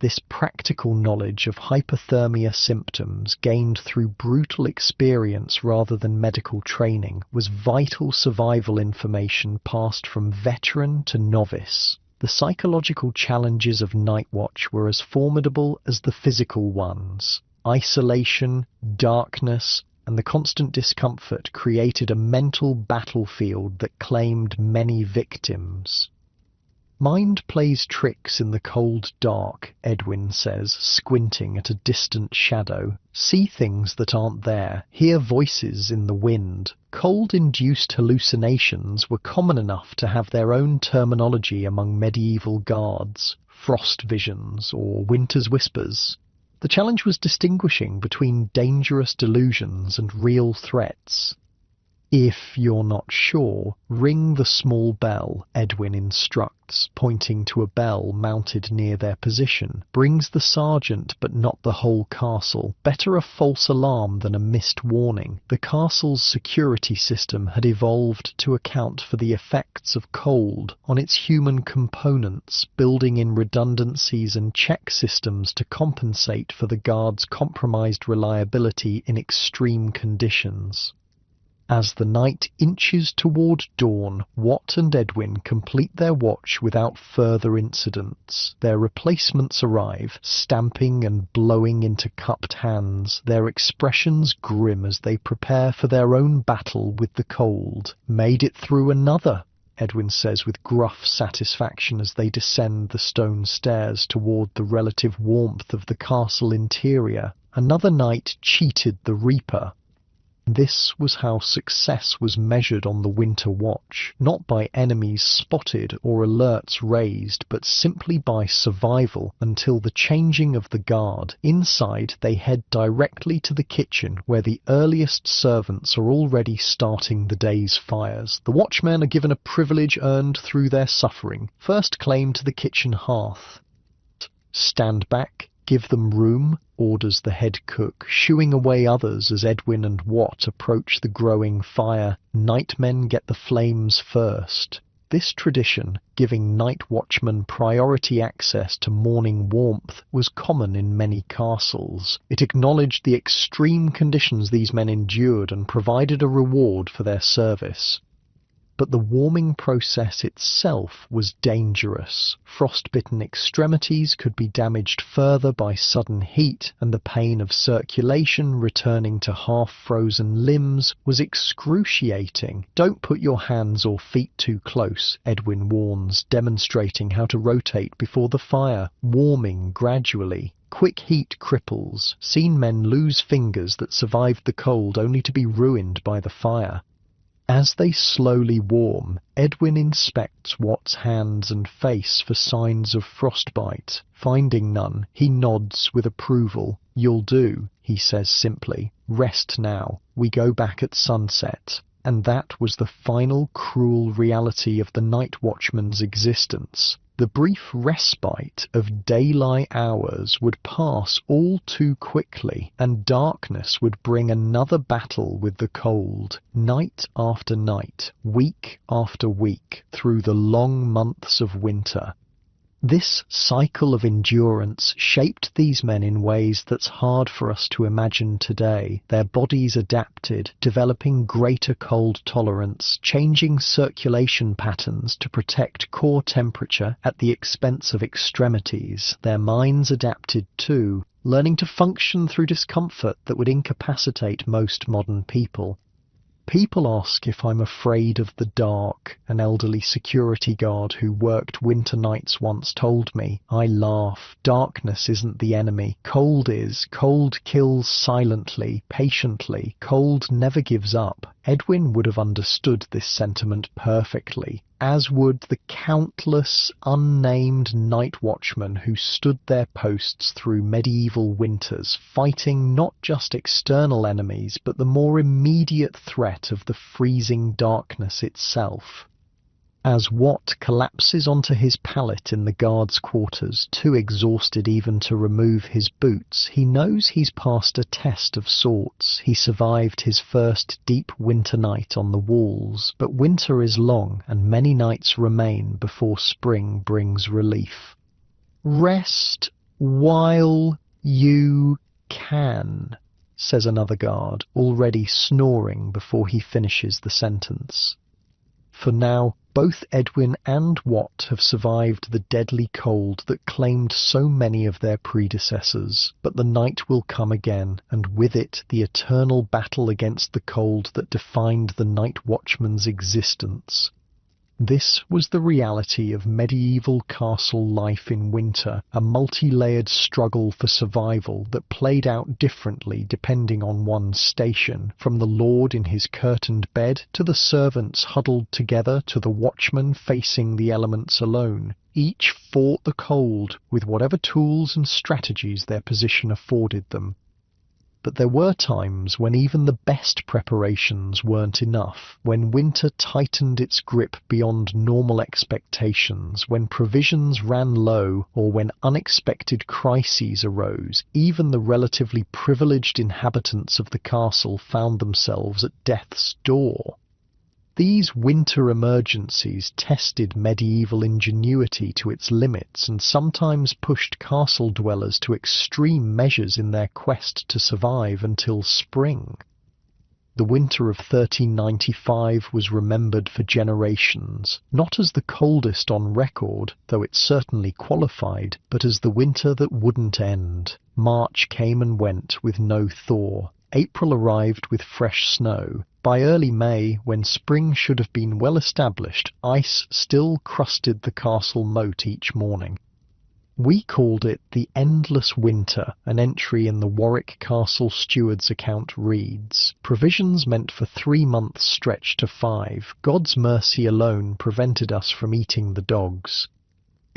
This practical knowledge of hypothermia symptoms, gained through brutal experience rather than medical training, was vital survival information passed from veteran to novice. The psychological challenges of night watch were as formidable as the physical ones. Isolation, darkness, and the constant discomfort created a mental battlefield that claimed many victims. Mind plays tricks in the cold dark, Edwin says, squinting at a distant shadow. See things that aren't there, hear voices in the wind. Cold-induced hallucinations were common enough to have their own terminology among medieval guards, frost visions or winter's whispers. The challenge was distinguishing between dangerous delusions and real threats. If you're not sure, ring the small bell, Edwin instructs, pointing to a bell mounted near their position. Brings the sergeant, but not the whole castle. Better a false alarm than a missed warning. The castle's security system had evolved to account for the effects of cold on its human components, building in redundancies and check systems to compensate for the guards' compromised reliability in extreme conditions. As the night inches toward dawn, Watt and Edwin complete their watch without further incidents. Their replacements arrive, stamping and blowing into cupped hands, their expressions grim as they prepare for their own battle with the cold. Made it through another, Edwin says with gruff satisfaction as they descend the stone stairs toward the relative warmth of the castle interior. Another night cheated the Reaper. This was how success was measured on the winter watch, not by enemies spotted or alerts raised, but simply by survival until the changing of the guard. Inside, they head directly to the kitchen, where the earliest servants are already starting the day's fires. The watchmen are given a privilege earned through their suffering. First claim to the kitchen hearth. Stand back. Give them room, orders the head cook, shooing away others as Edwin and Watt approach the growing fire. Nightmen get the flames first. This tradition, giving night watchmen priority access to morning warmth, was common in many castles. It acknowledged the extreme conditions these men endured and provided a reward for their service. But the warming process itself was dangerous. Frostbitten extremities could be damaged further by sudden heat, and the pain of circulation returning to half-frozen limbs was excruciating. Don't put your hands or feet too close, Edwin warns, demonstrating how to rotate before the fire, warming gradually. Quick heat cripples. Seen men lose fingers that survived the cold only to be ruined by the fire. As they slowly warm, Edwin inspects Watt's hands and face for signs of frostbite. Finding none, he nods with approval. "You'll do," he says simply. "Rest now. We go back at sunset." And that was the final cruel reality of the night watchman's existence. The brief respite of daylight hours would pass all too quickly, and darkness would bring another battle with the cold. Night after night, week after week, through the long months of winter. This cycle of endurance shaped these men in ways that's hard for us to imagine today. Their bodies adapted, developing greater cold tolerance, changing circulation patterns to protect core temperature at the expense of extremities. Their minds adapted too, learning to function through discomfort that would incapacitate most modern people. People ask if I'm afraid of the dark, an elderly security guard who worked winter nights once told me. I laugh. Darkness isn't the enemy. Cold is. Cold kills silently, patiently. Cold never gives up. Edwin would have understood this sentiment perfectly, as would the countless unnamed night watchmen who stood their posts through medieval winters, fighting not just external enemies, but the more immediate threat of the freezing darkness itself. As Watt collapses onto his pallet in the guard's quarters, too exhausted even to remove his boots, he knows he's passed a test of sorts. He survived his first deep winter night on the walls, but winter is long and many nights remain before spring brings relief. Rest while you can, says another guard, already snoring before he finishes the sentence. For now, both Edwin and Watt have survived the deadly cold that claimed so many of their predecessors, but the night will come again, and with it the eternal battle against the cold that defined the night watchman's existence. This was the reality of medieval castle life in winter, a multi-layered struggle for survival that played out differently depending on one's station, from the lord in his curtained bed to the servants huddled together to the watchman facing the elements alone. Each fought the cold with whatever tools and strategies their position afforded them. But there were times when even the best preparations weren't enough, when winter tightened its grip beyond normal expectations, when provisions ran low, or when unexpected crises arose. Even the relatively privileged inhabitants of the castle found themselves at death's door. These winter emergencies tested medieval ingenuity to its limits and sometimes pushed castle dwellers to extreme measures in their quest to survive until spring. The winter of 1395 was remembered for generations, not as the coldest on record, though it certainly qualified, but as the winter that wouldn't end. March came and went with no thaw. April arrived with fresh snow. By early May, when spring should have been well established, ice still crusted the castle moat each morning. We called it the Endless Winter. An entry in the Warwick Castle steward's account reads, "Provisions meant for 3 months stretched to 5. God's mercy alone prevented us from eating the dogs."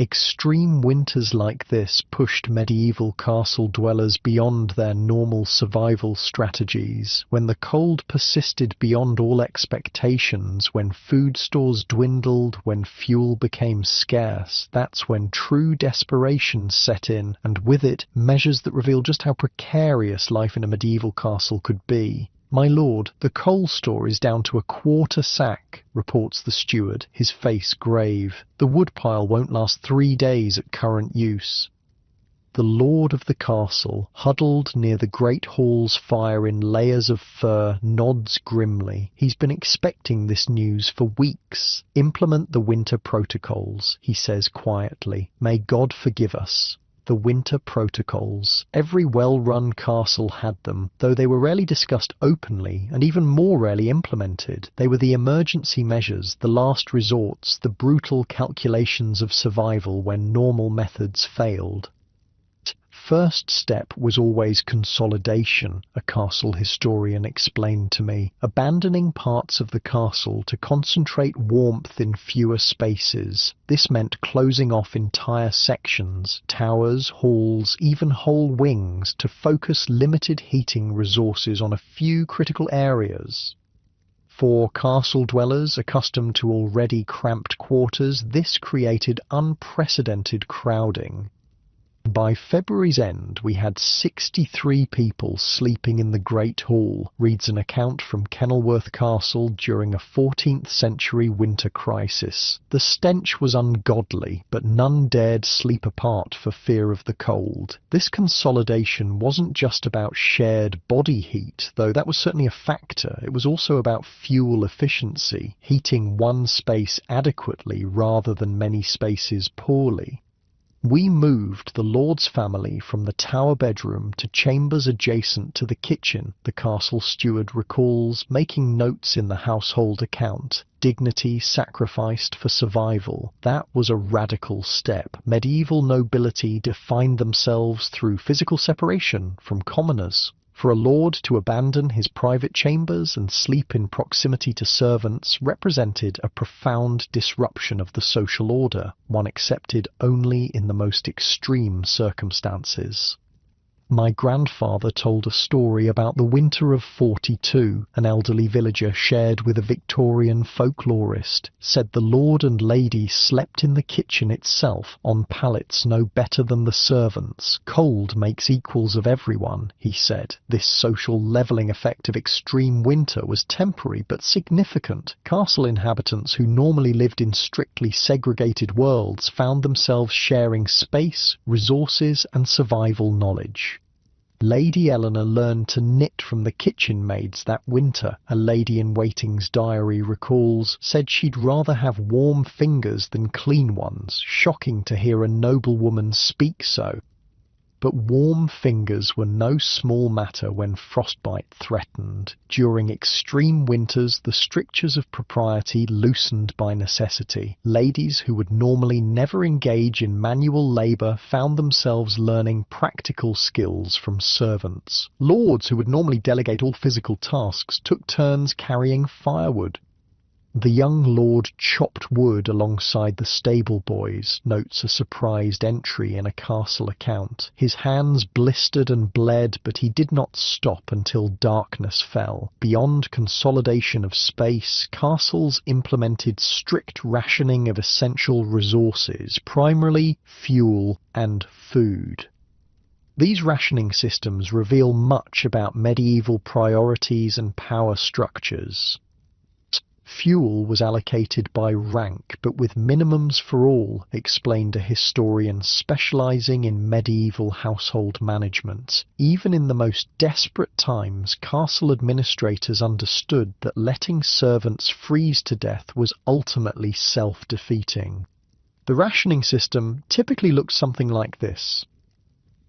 Extreme winters like this pushed medieval castle dwellers beyond their normal survival strategies. When the cold persisted beyond all expectations, when food stores dwindled, when fuel became scarce, that's when true desperation set in, and with it, measures that reveal just how precarious life in a medieval castle could be. "My lord, the coal store is down to a quarter sack," reports the steward, his face grave. "The woodpile won't last 3 days at current use." The lord of the castle, huddled near the great hall's fire in layers of fur, nods grimly. He's been expecting this news for weeks. "Implement the winter protocols," he says quietly. "May God forgive us." The winter protocols. Every well-run castle had them, though they were rarely discussed openly and even more rarely implemented. They were the emergency measures, the last resorts, the brutal calculations of survival when normal methods failed. First step was always consolidation, a castle historian explained to me, abandoning parts of the castle to concentrate warmth in fewer spaces. This meant closing off entire sections, towers, halls, even whole wings, to focus limited heating resources on a few critical areas. For castle dwellers accustomed to already cramped quarters, this created unprecedented crowding. By February's end, we had 63 people sleeping in the Great Hall, reads an account from Kenilworth Castle during a 14th century winter crisis. The stench was ungodly, but none dared sleep apart for fear of the cold. This consolidation wasn't just about shared body heat, though that was certainly a factor. It was also about fuel efficiency, heating one space adequately rather than many spaces poorly. We moved the Lord's family from the tower bedroom to chambers adjacent to the kitchen, the castle steward recalls, making notes in the household account. Dignity sacrificed for survival. That was a radical step. Medieval nobility defined themselves through physical separation from commoners. For a lord to abandon his private chambers and sleep in proximity to servants represented a profound disruption of the social order, one accepted only in the most extreme circumstances. My grandfather told a story about the winter of 42, an elderly villager shared with a Victorian folklorist, said the lord and lady slept in the kitchen itself, on pallets no better than the servants. Cold makes equals of everyone, he said. This social levelling effect of extreme winter was temporary but significant. Castle inhabitants who normally lived in strictly segregated worlds found themselves sharing space, resources and survival knowledge. Lady Eleanor learned to knit from the kitchen maids that winter, a lady-in-waiting's diary recalls, said she'd rather have warm fingers than clean ones. Shocking to hear a noblewoman speak so. But warm fingers were no small matter when frostbite threatened. During extreme winters, the strictures of propriety loosened by necessity. Ladies who would normally never engage in manual labour found themselves learning practical skills from servants. Lords who would normally delegate all physical tasks took turns carrying firewood. The young lord chopped wood alongside the stable boys, notes a surprised entry in a castle account. His hands blistered and bled, but he did not stop until darkness fell. Beyond consolidation of space, castles implemented strict rationing of essential resources, primarily fuel and food. These rationing systems reveal much about medieval priorities and power structures. Fuel was allocated by rank, but with minimums for all, explained a historian specializing in medieval household management. Even in the most desperate times, castle administrators understood that letting servants freeze to death was ultimately self-defeating. The rationing system typically looked something like this.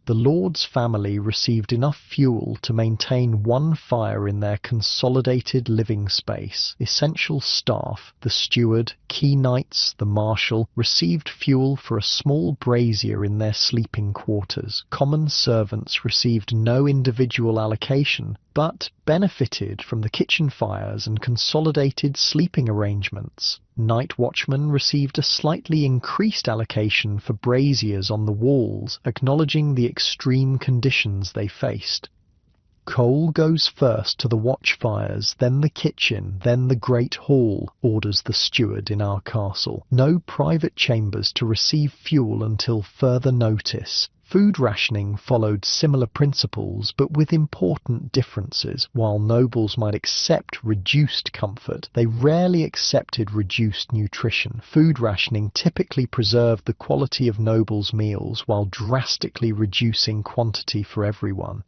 The lord's family received enough fuel to maintain one fire in their consolidated living space. Essential staff, the steward, key knights, the marshal, received fuel for a small brazier in their sleeping quarters. Common servants received no individual allocation, but benefited from the kitchen fires and consolidated sleeping arrangements. Night watchmen received a slightly increased allocation for braziers on the walls, acknowledging the extreme conditions they faced. Coal goes first to the watchfires, then the kitchen, then the great hall, orders the steward in our castle. No private chambers to receive fuel until further notice. Food rationing followed similar principles, but with important differences. While nobles might accept reduced comfort, they rarely accepted reduced nutrition. Food rationing typically preserved the quality of nobles' meals while drastically reducing quantity for everyone.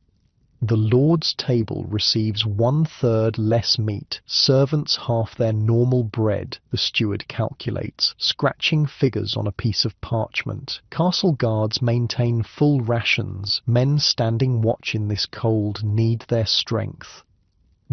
The lord's table receives 1/3 less meat, servants half their normal bread, the steward calculates, scratching figures on a piece of parchment. Castle guards maintain full rations. Men standing watch in this cold need their strength.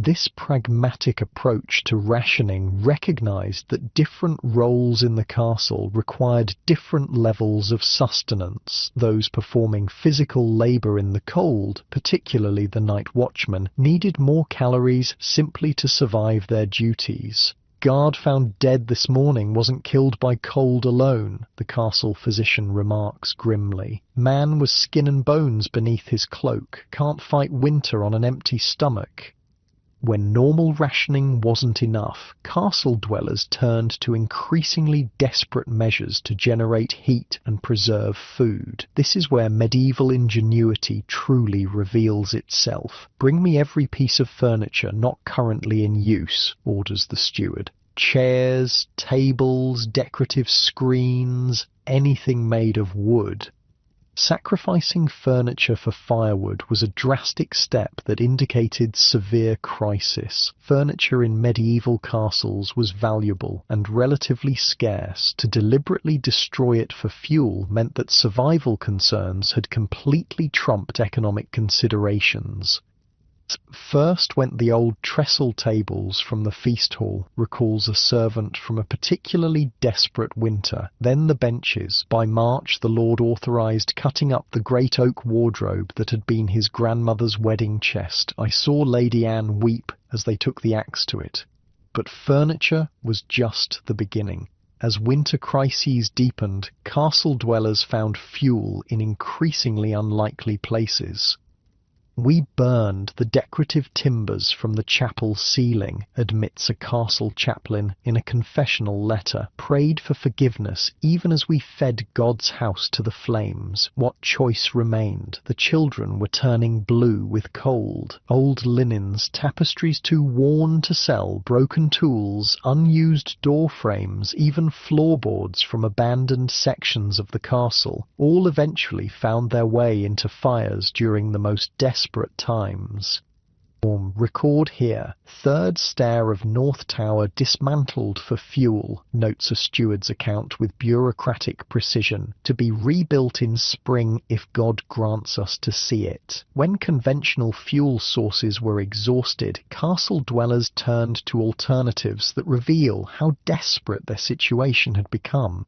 This pragmatic approach to rationing recognized that different roles in the castle required different levels of sustenance. Those performing physical labor in the cold, particularly the night watchman, needed more calories simply to survive their duties. Guard found dead this morning wasn't killed by cold alone, the castle physician remarks grimly. Man was skin and bones beneath his cloak, can't fight winter on an empty stomach. When normal rationing wasn't enough, castle dwellers turned to increasingly desperate measures to generate heat and preserve food. This is where medieval ingenuity truly reveals itself. "Bring me every piece of furniture not currently in use," orders the steward. Chairs, tables, decorative screens, anything made of wood. Sacrificing furniture for firewood was a drastic step that indicated severe crisis. Furniture in medieval castles was valuable and relatively scarce. To deliberately destroy it for fuel meant that survival concerns had completely trumped economic considerations. First went the old trestle tables from the feast hall, recalls a servant from a particularly desperate winter. Then the benches. By March the Lord authorised cutting up the great oak wardrobe that had been his grandmother's wedding chest. I saw Lady Anne weep as they took the axe to it. But furniture was just the beginning. As winter crises deepened, castle dwellers found fuel in increasingly unlikely places. "We burned the decorative timbers from the chapel ceiling," admits a castle chaplain in a confessional letter. "Prayed for forgiveness even as we fed God's house to the flames. What choice remained? The children were turning blue with cold. Old linens, tapestries too worn to sell, broken tools, unused door frames, even floorboards from abandoned sections of the castle, all eventually found their way into fires during the most desperate times." Record here. "Third stair of North Tower dismantled for fuel," notes a steward's account with bureaucratic precision. "To be rebuilt in spring if God grants us to see it." When conventional fuel sources were exhausted, castle dwellers turned to alternatives that reveal how desperate their situation had become.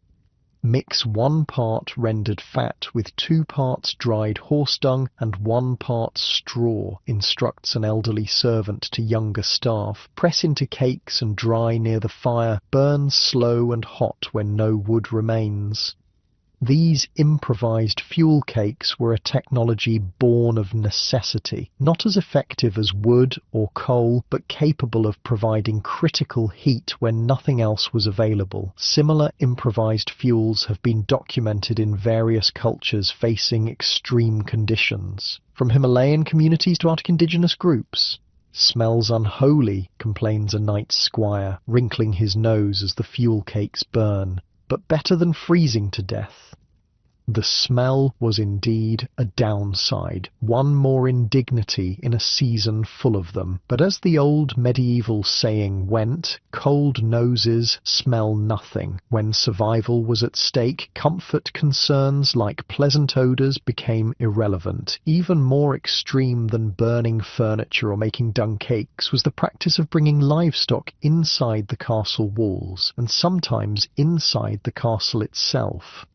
"Mix 1 part rendered fat with 2 parts dried horse dung and 1 part straw," instructs an elderly servant to younger staff. "Press into cakes and dry near the fire. Burn slow and hot when no wood remains." These improvised fuel cakes were a technology born of necessity, not as effective as wood or coal, but capable of providing critical heat when nothing else was available. Similar improvised fuels have been documented in various cultures facing extreme conditions, from Himalayan communities to Arctic indigenous groups. "Smells unholy," complains a night squire, wrinkling his nose as the fuel cakes burn, "but better than freezing to death." The smell was indeed a downside, one more indignity in a season full of them. But as the old medieval saying went, cold noses smell nothing. When survival was at stake, comfort concerns like pleasant odours became irrelevant. Even more extreme than burning furniture or making dung cakes was the practice of bringing livestock inside the castle walls, and sometimes inside the castle itself.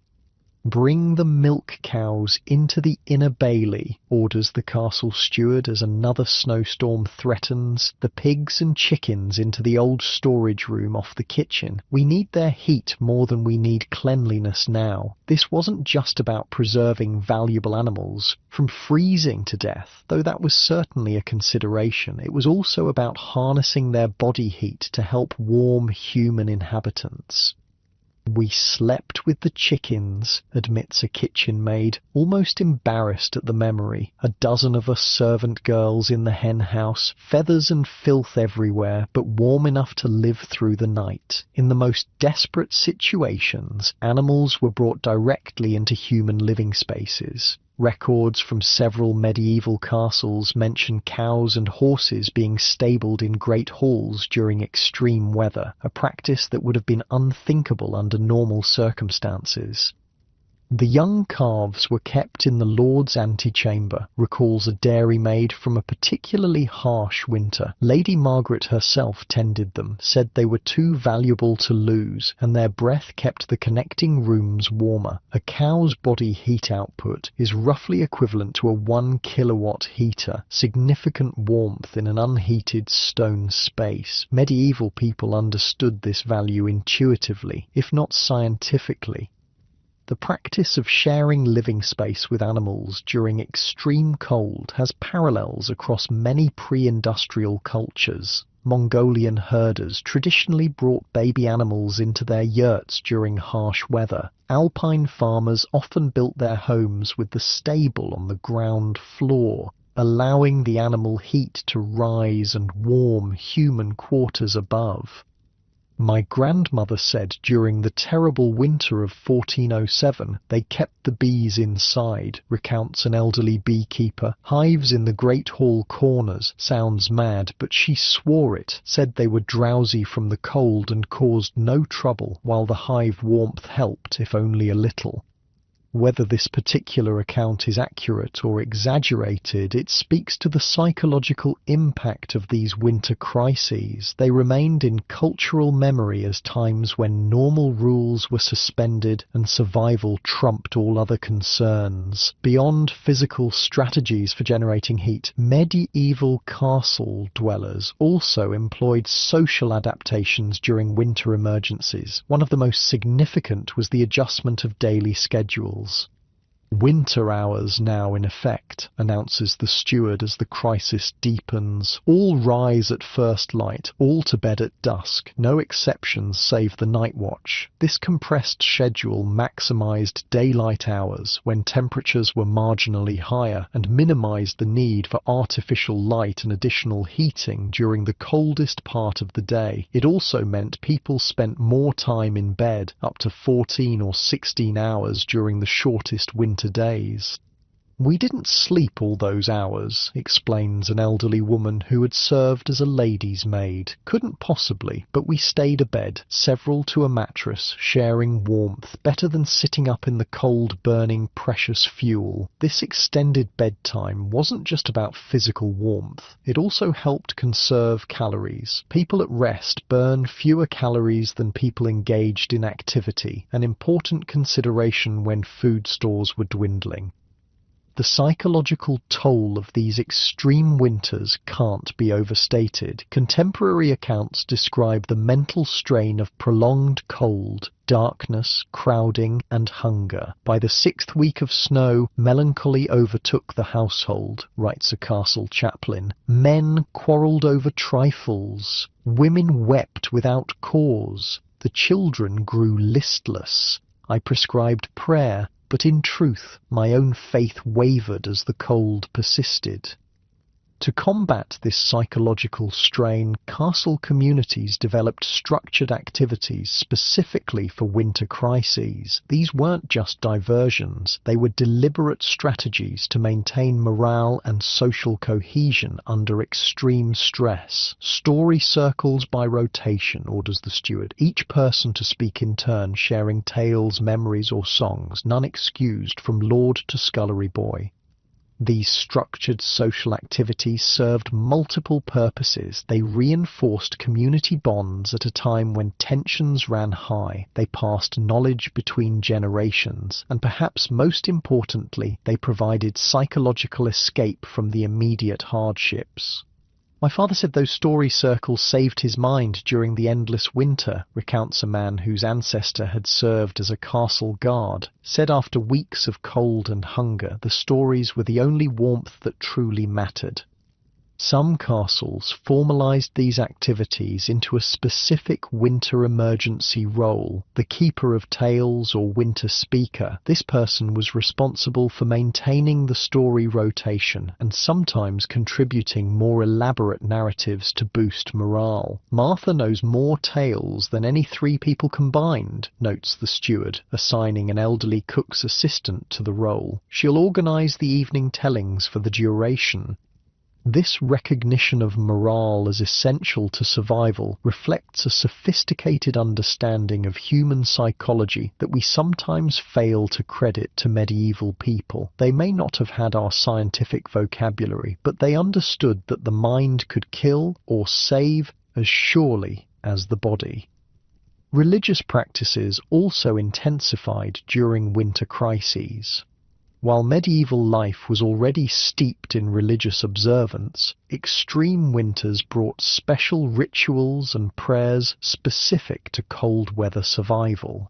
"Bring the milk cows into the inner bailey," orders the castle steward as another snowstorm threatens. "The pigs and chickens into the old storage room off the kitchen. We need their heat more than we need cleanliness now." This wasn't just about preserving valuable animals from freezing to death, though that was certainly a consideration. It was also about harnessing their body heat to help warm human inhabitants. "We slept with the chickens," admits a kitchen maid, almost embarrassed at the memory. "A dozen of us servant girls in the hen house, feathers and filth everywhere, but warm enough to live through the night." In the most desperate situations, animals were brought directly into human living spaces. Records from several medieval castles mention cows and horses being stabled in great halls during extreme weather, a practice that would have been unthinkable under normal circumstances. "The young calves were kept in the Lord's antechamber," recalls a dairymaid from a particularly harsh winter. "Lady Margaret herself tended them, said they were too valuable to lose, and their breath kept the connecting rooms warmer." A cow's body heat output is roughly equivalent to a 1 kilowatt heater, significant warmth in an unheated stone space. Medieval people understood this value intuitively, if not scientifically. The practice of sharing living space with animals during extreme cold has parallels across many pre-industrial cultures. Mongolian herders traditionally brought baby animals into their yurts during harsh weather. Alpine farmers often built their homes with the stable on the ground floor, allowing the animal heat to rise and warm human quarters above. My grandmother said during the terrible winter of 1407 they kept the bees inside, recounts an elderly beekeeper. Hives in the great hall corners sounds mad, but she swore it, said they were drowsy from the cold and caused no trouble, while the hive warmth helped, if only a little. Whether this particular account is accurate or exaggerated, it speaks to the psychological impact of these winter crises. They remained in cultural memory as times when normal rules were suspended and survival trumped all other concerns. Beyond physical strategies for generating heat, medieval castle dwellers also employed social adaptations during winter emergencies. One of the most significant was the adjustment of daily schedules. "Winter hours now in effect," announces the steward as the crisis deepens. "All rise at first light, all to bed at dusk, no exceptions save the night watch." This compressed schedule maximized daylight hours when temperatures were marginally higher and minimized the need for artificial light and additional heating during the coldest part of the day. It also meant people spent more time in bed, up to 14 or 16 hours during the shortest winter days. "We didn't sleep all those hours," explains an elderly woman who had served as a lady's maid. "Couldn't possibly, but we stayed abed, several to a mattress, sharing warmth, better than sitting up in the cold burning precious fuel." This extended bedtime wasn't just about physical warmth. It also helped conserve calories. People at rest burn fewer calories than people engaged in activity, an important consideration when food stores were dwindling. The psychological toll of these extreme winters can't be overstated. Contemporary accounts describe the mental strain of prolonged cold, darkness, crowding, and hunger. "By the 6th week of snow, melancholy overtook the household," writes a castle chaplain. "Men quarrelled over trifles. Women wept without cause. The children grew listless. I prescribed prayer, but in truth my own faith wavered as the cold persisted." To combat this psychological strain, castle communities developed structured activities specifically for winter crises. These weren't just diversions, they were deliberate strategies to maintain morale and social cohesion under extreme stress. "Story circles by rotation," orders the steward, "each person to speak in turn, sharing tales, memories or songs, none excused, from lord to scullery boy." These structured social activities served multiple purposes. They reinforced community bonds at a time when tensions ran high. They passed knowledge between generations. And perhaps most importantly, they provided psychological escape from the immediate hardships. "My father said those story circles saved his mind during the endless winter," recounts a man whose ancestor had served as a castle guard. Said after weeks of cold and hunger, the stories were the only warmth that truly mattered. Some castles formalized these activities into a specific winter emergency role. The keeper of tales or winter speaker. This person was responsible for maintaining the story rotation and sometimes contributing more elaborate narratives to boost morale. "Martha knows more tales than any 3 people combined," notes the steward, assigning an elderly cook's assistant to the role. "She'll organize the evening tellings for the duration." This recognition of morale as essential to survival reflects a sophisticated understanding of human psychology that we sometimes fail to credit to medieval people. They may not have had our scientific vocabulary, but they understood that the mind could kill or save as surely as the body. Religious practices also intensified during winter crises. While medieval life was already steeped in religious observance, extreme winters brought special rituals and prayers specific to cold weather survival.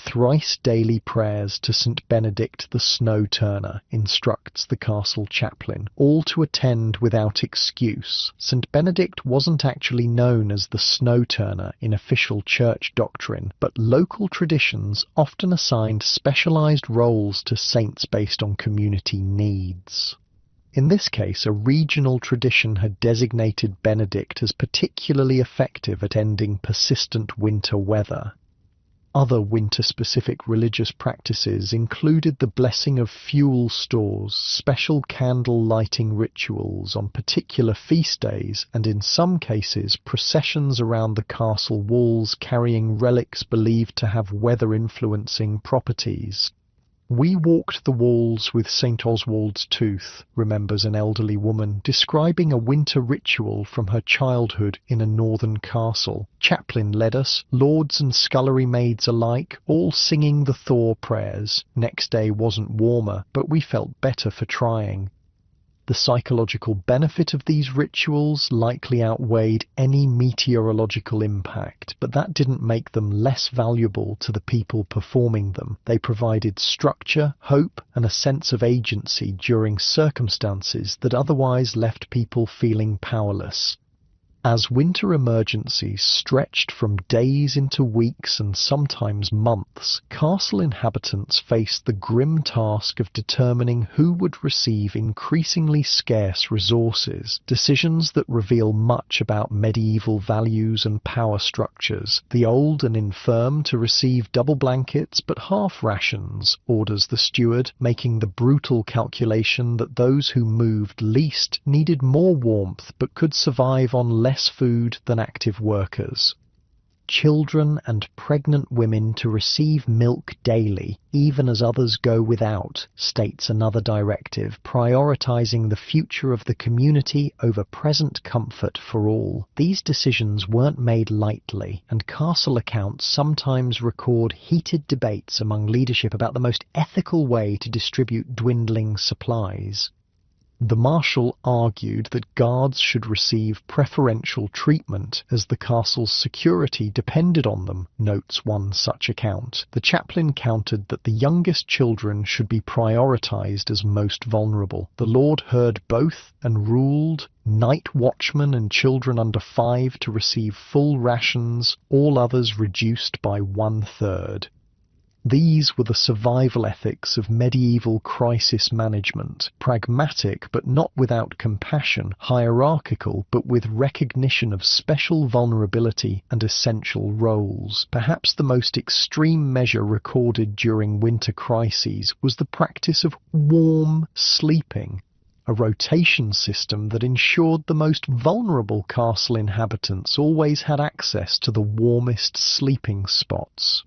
Thrice daily prayers to St. Benedict the Snow Turner, instructs the castle chaplain, all to attend without excuse. St. Benedict wasn't actually known as the Snow Turner in official church doctrine, but local traditions often assigned specialized roles to saints based on community needs. In this case, a regional tradition had designated Benedict as particularly effective at ending persistent winter weather. Other winter-specific religious practices included the blessing of fuel stores, special candle lighting rituals on particular feast days, and in some cases processions around the castle walls carrying relics believed to have weather-influencing properties. "We walked the walls with St. Oswald's tooth," remembers an elderly woman, describing a winter ritual from her childhood in a northern castle. Chaplain led us, lords and scullery maids alike, all singing the Thor prayers. Next day wasn't warmer, but we felt better for trying. The psychological benefit of these rituals likely outweighed any meteorological impact, but that didn't make them less valuable to the people performing them. They provided structure, hope, and a sense of agency during circumstances that otherwise left people feeling powerless. As winter emergencies stretched from days into weeks and sometimes months, castle inhabitants faced the grim task of determining who would receive increasingly scarce resources, decisions that reveal much about medieval values and power structures. The old and infirm to receive double blankets but half rations, orders the steward, making the brutal calculation that those who moved least needed more warmth but could survive on less food than active workers. Children and pregnant women to receive milk daily, even as others go without, states another directive, prioritizing the future of the community over present comfort for all. These decisions weren't made lightly, and castle accounts sometimes record heated debates among leadership about the most ethical way to distribute dwindling supplies. The marshal argued that guards should receive preferential treatment as the castle's security depended on them, notes one such account. The chaplain countered that the youngest children should be prioritized as most vulnerable. The Lord heard both and ruled night watchmen and children under 5 to receive full rations, all others reduced by 1/3. These were the survival ethics of medieval crisis management, pragmatic but not without compassion, hierarchical but with recognition of special vulnerability and essential roles. Perhaps the most extreme measure recorded during winter crises was the practice of warm sleeping, a rotation system that ensured the most vulnerable castle inhabitants always had access to the warmest sleeping spots.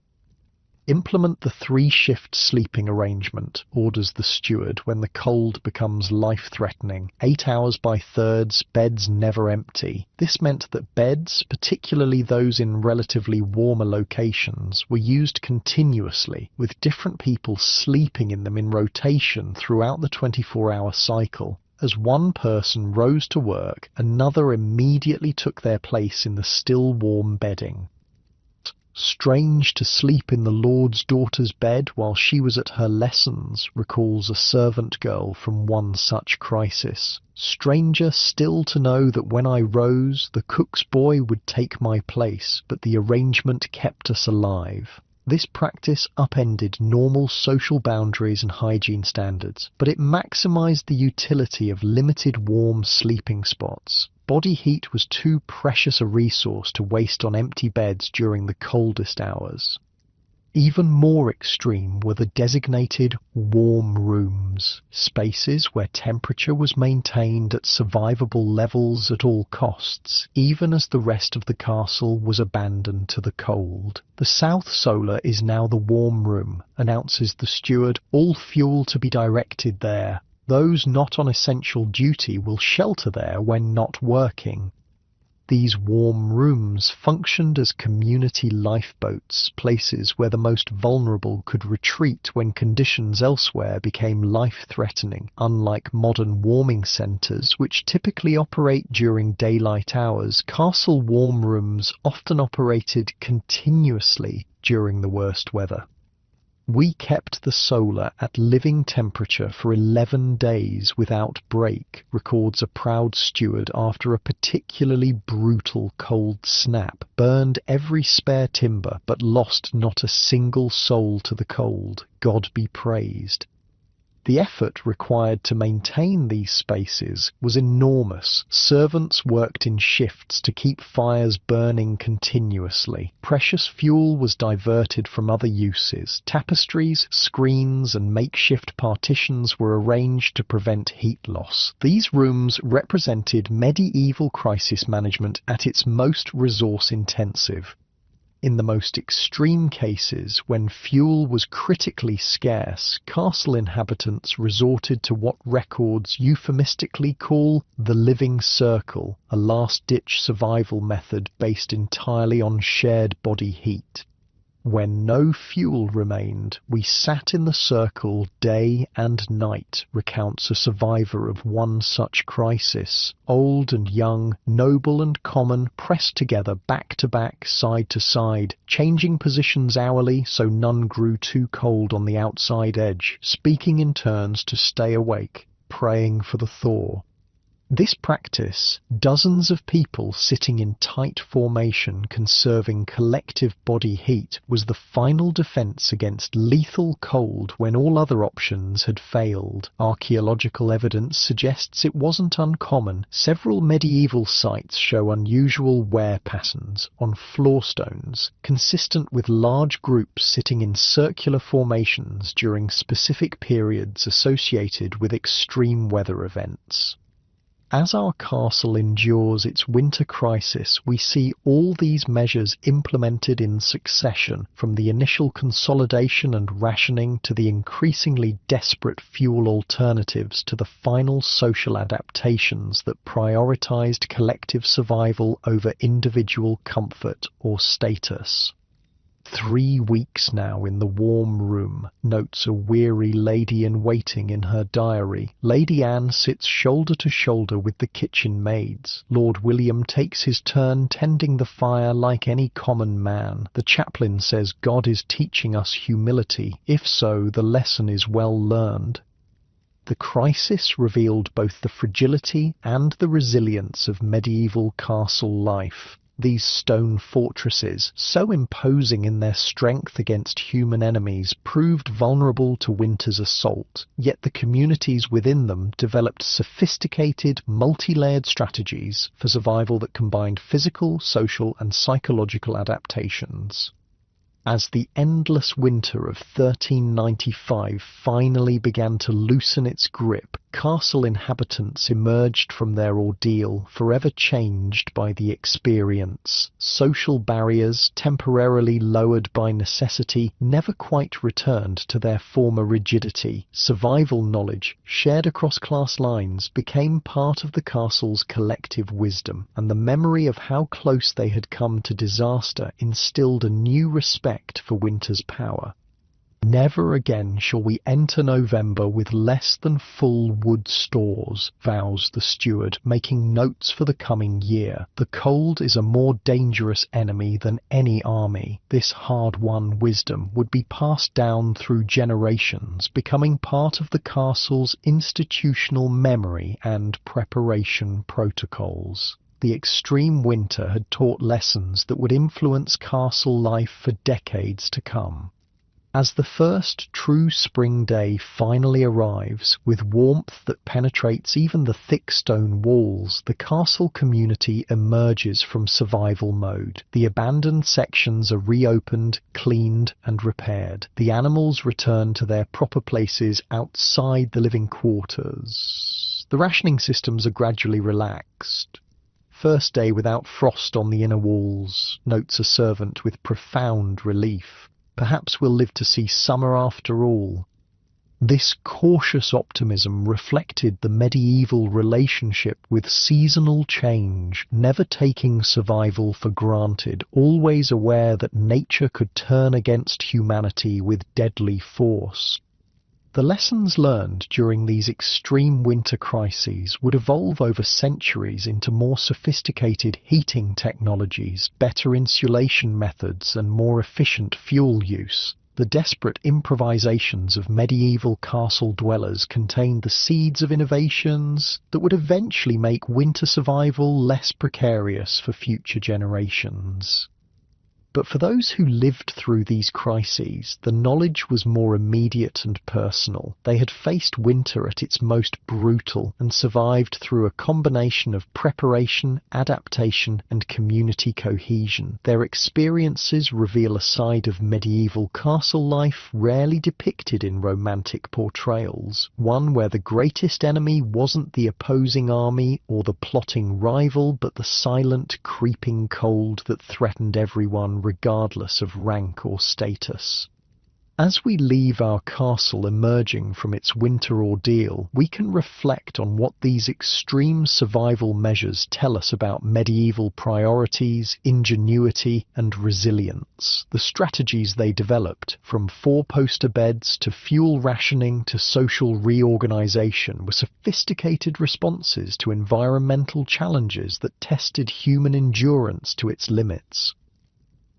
"Implement the 3-shift sleeping arrangement," orders the steward when the cold becomes life-threatening. 8 hours by thirds, beds never empty. This meant that beds, particularly those in relatively warmer locations, were used continuously, with different people sleeping in them in rotation throughout the 24-hour cycle. As one person rose to work, another immediately took their place in the still warm bedding. "Strange to sleep in the Lord's daughter's bed while she was at her lessons," recalls a servant girl from one such crisis. "Stranger still to know that when I rose, the cook's boy would take my place, but the arrangement kept us alive." This practice upended normal social boundaries and hygiene standards, but it maximized the utility of limited warm sleeping spots. Body heat was too precious a resource to waste on empty beds during the coldest hours. Even more extreme were the designated warm rooms, spaces where temperature was maintained at survivable levels at all costs, even as the rest of the castle was abandoned to the cold. "The south solar is now the warm room," announces the steward, "all fuel to be directed there. Those not on essential duty will shelter there when not working." These warm rooms functioned as community lifeboats, places where the most vulnerable could retreat when conditions elsewhere became life-threatening. Unlike modern warming centres, which typically operate during daylight hours, castle warm rooms often operated continuously during the worst weather. "We kept the solar at living temperature for 11 days without break," records a proud steward after a particularly brutal cold snap burned every spare timber but lost not a single soul to the cold. God be praised. The effort required to maintain these spaces was enormous. Servants worked in shifts to keep fires burning continuously. Precious fuel was diverted from other uses. Tapestries, screens, and makeshift partitions were arranged to prevent heat loss. These rooms represented medieval crisis management at its most resource-intensive. In the most extreme cases, when fuel was critically scarce, castle inhabitants resorted to what records euphemistically call the living circle, a last-ditch survival method based entirely on shared body heat. "When no fuel remained, we sat in the circle day and night," recounts a survivor of one such crisis. "Old and young, noble and common, pressed together back to back, side to side, changing positions hourly so none grew too cold on the outside edge, speaking in turns to stay awake, praying for the thaw." This practice, dozens of people sitting in tight formation conserving collective body heat, was the final defense against lethal cold when all other options had failed. Archaeological evidence suggests it wasn't uncommon. Several medieval sites show unusual wear patterns on floor stones, consistent with large groups sitting in circular formations during specific periods associated with extreme weather events. As our castle endures its winter crisis, we see all these measures implemented in succession, from the initial consolidation and rationing to the increasingly desperate fuel alternatives to the final social adaptations that prioritized collective survival over individual comfort or status. 3 weeks now in the warm room, notes a weary lady-in-waiting in her diary. Lady Anne sits shoulder to shoulder with the kitchen maids. Lord William takes his turn tending the fire like any common man. The chaplain says God is teaching us humility. If so, the lesson is well learned. The crisis revealed both the fragility and the resilience of medieval castle life. These stone fortresses, so imposing in their strength against human enemies, proved vulnerable to winter's assault, yet the communities within them developed sophisticated, multi-layered strategies for survival that combined physical, social, and psychological adaptations. As the endless winter of 1395 finally began to loosen its grip, castle inhabitants emerged from their ordeal forever changed by the experience. Social barriers, temporarily lowered by necessity, never quite returned to their former rigidity. Survival knowledge, shared across class lines, became part of the castle's collective wisdom, and the memory of how close they had come to disaster instilled a new respect for winter's power. "Never again shall we enter November with less than full wood stores," vows the steward, making notes for the coming year. "The cold is a more dangerous enemy than any army." This hard-won wisdom would be passed down through generations, becoming part of the castle's institutional memory and preparation protocols. The extreme winter had taught lessons that would influence castle life for decades to come. As the first true spring day finally arrives, with warmth that penetrates even the thick stone walls, the castle community emerges from survival mode. The abandoned sections are reopened, cleaned, and repaired. The animals return to their proper places outside the living quarters. The rationing systems are gradually relaxed. "First day without frost on the inner walls," notes a servant with profound relief. "Perhaps we'll live to see summer after all." This cautious optimism reflected the medieval relationship with seasonal change, never taking survival for granted, always aware that nature could turn against humanity with deadly force. The lessons learned during these extreme winter crises would evolve over centuries into more sophisticated heating technologies, better insulation methods, and more efficient fuel use. The desperate improvisations of medieval castle dwellers contained the seeds of innovations that would eventually make winter survival less precarious for future generations. But for those who lived through these crises, the knowledge was more immediate and personal. They had faced winter at its most brutal and survived through a combination of preparation, adaptation, and community cohesion. Their experiences reveal a side of medieval castle life rarely depicted in romantic portrayals, one where the greatest enemy wasn't the opposing army or the plotting rival, but the silent, creeping cold that threatened everyone regardless of rank or status. As we leave our castle emerging from its winter ordeal, we can reflect on what these extreme survival measures tell us about medieval priorities, ingenuity, and resilience. The strategies they developed, from four-poster beds to fuel rationing to social reorganization, were sophisticated responses to environmental challenges that tested human endurance to its limits.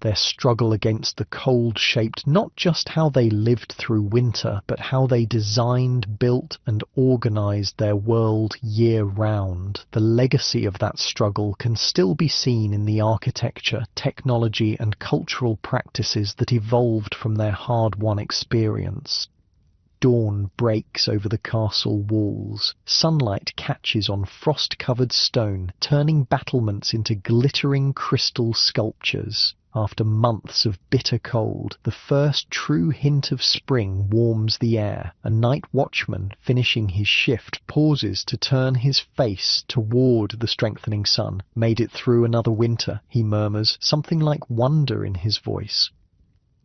Their struggle against the cold shaped not just how they lived through winter, but how they designed, built, and organized their world year-round. The legacy of that struggle can still be seen in the architecture, technology, and cultural practices that evolved from their hard-won experience. Dawn breaks over the castle walls. Sunlight catches on frost-covered stone, turning battlements into glittering crystal sculptures. After months of bitter cold, the first true hint of spring warms the air. A night watchman, finishing his shift, pauses to turn his face toward the strengthening sun. "Made it through another winter," he murmurs, something like wonder in his voice.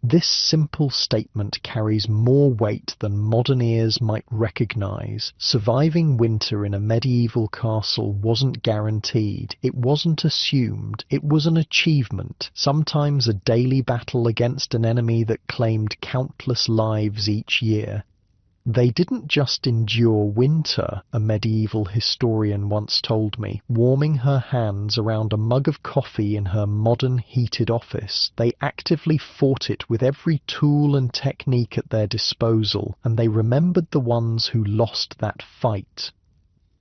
This simple statement carries more weight than modern ears might recognize. Surviving winter in a medieval castle wasn't guaranteed. It wasn't assumed. It was an achievement, sometimes a daily battle against an enemy that claimed countless lives each year. They didn't just endure winter, a medieval historian once told me, warming her hands around a mug of coffee in her modern heated office. They actively fought it with every tool and technique at their disposal, and they remembered the ones who lost that fight.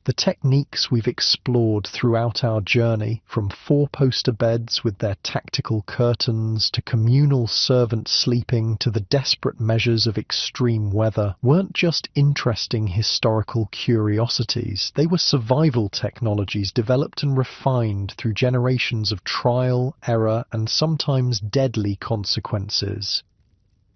The techniques we've explored throughout our journey, from four-poster beds with their tactical curtains to communal servant sleeping to the desperate measures of extreme weather, weren't just interesting historical curiosities. They were survival technologies developed and refined through generations of trial, error, and sometimes deadly consequences.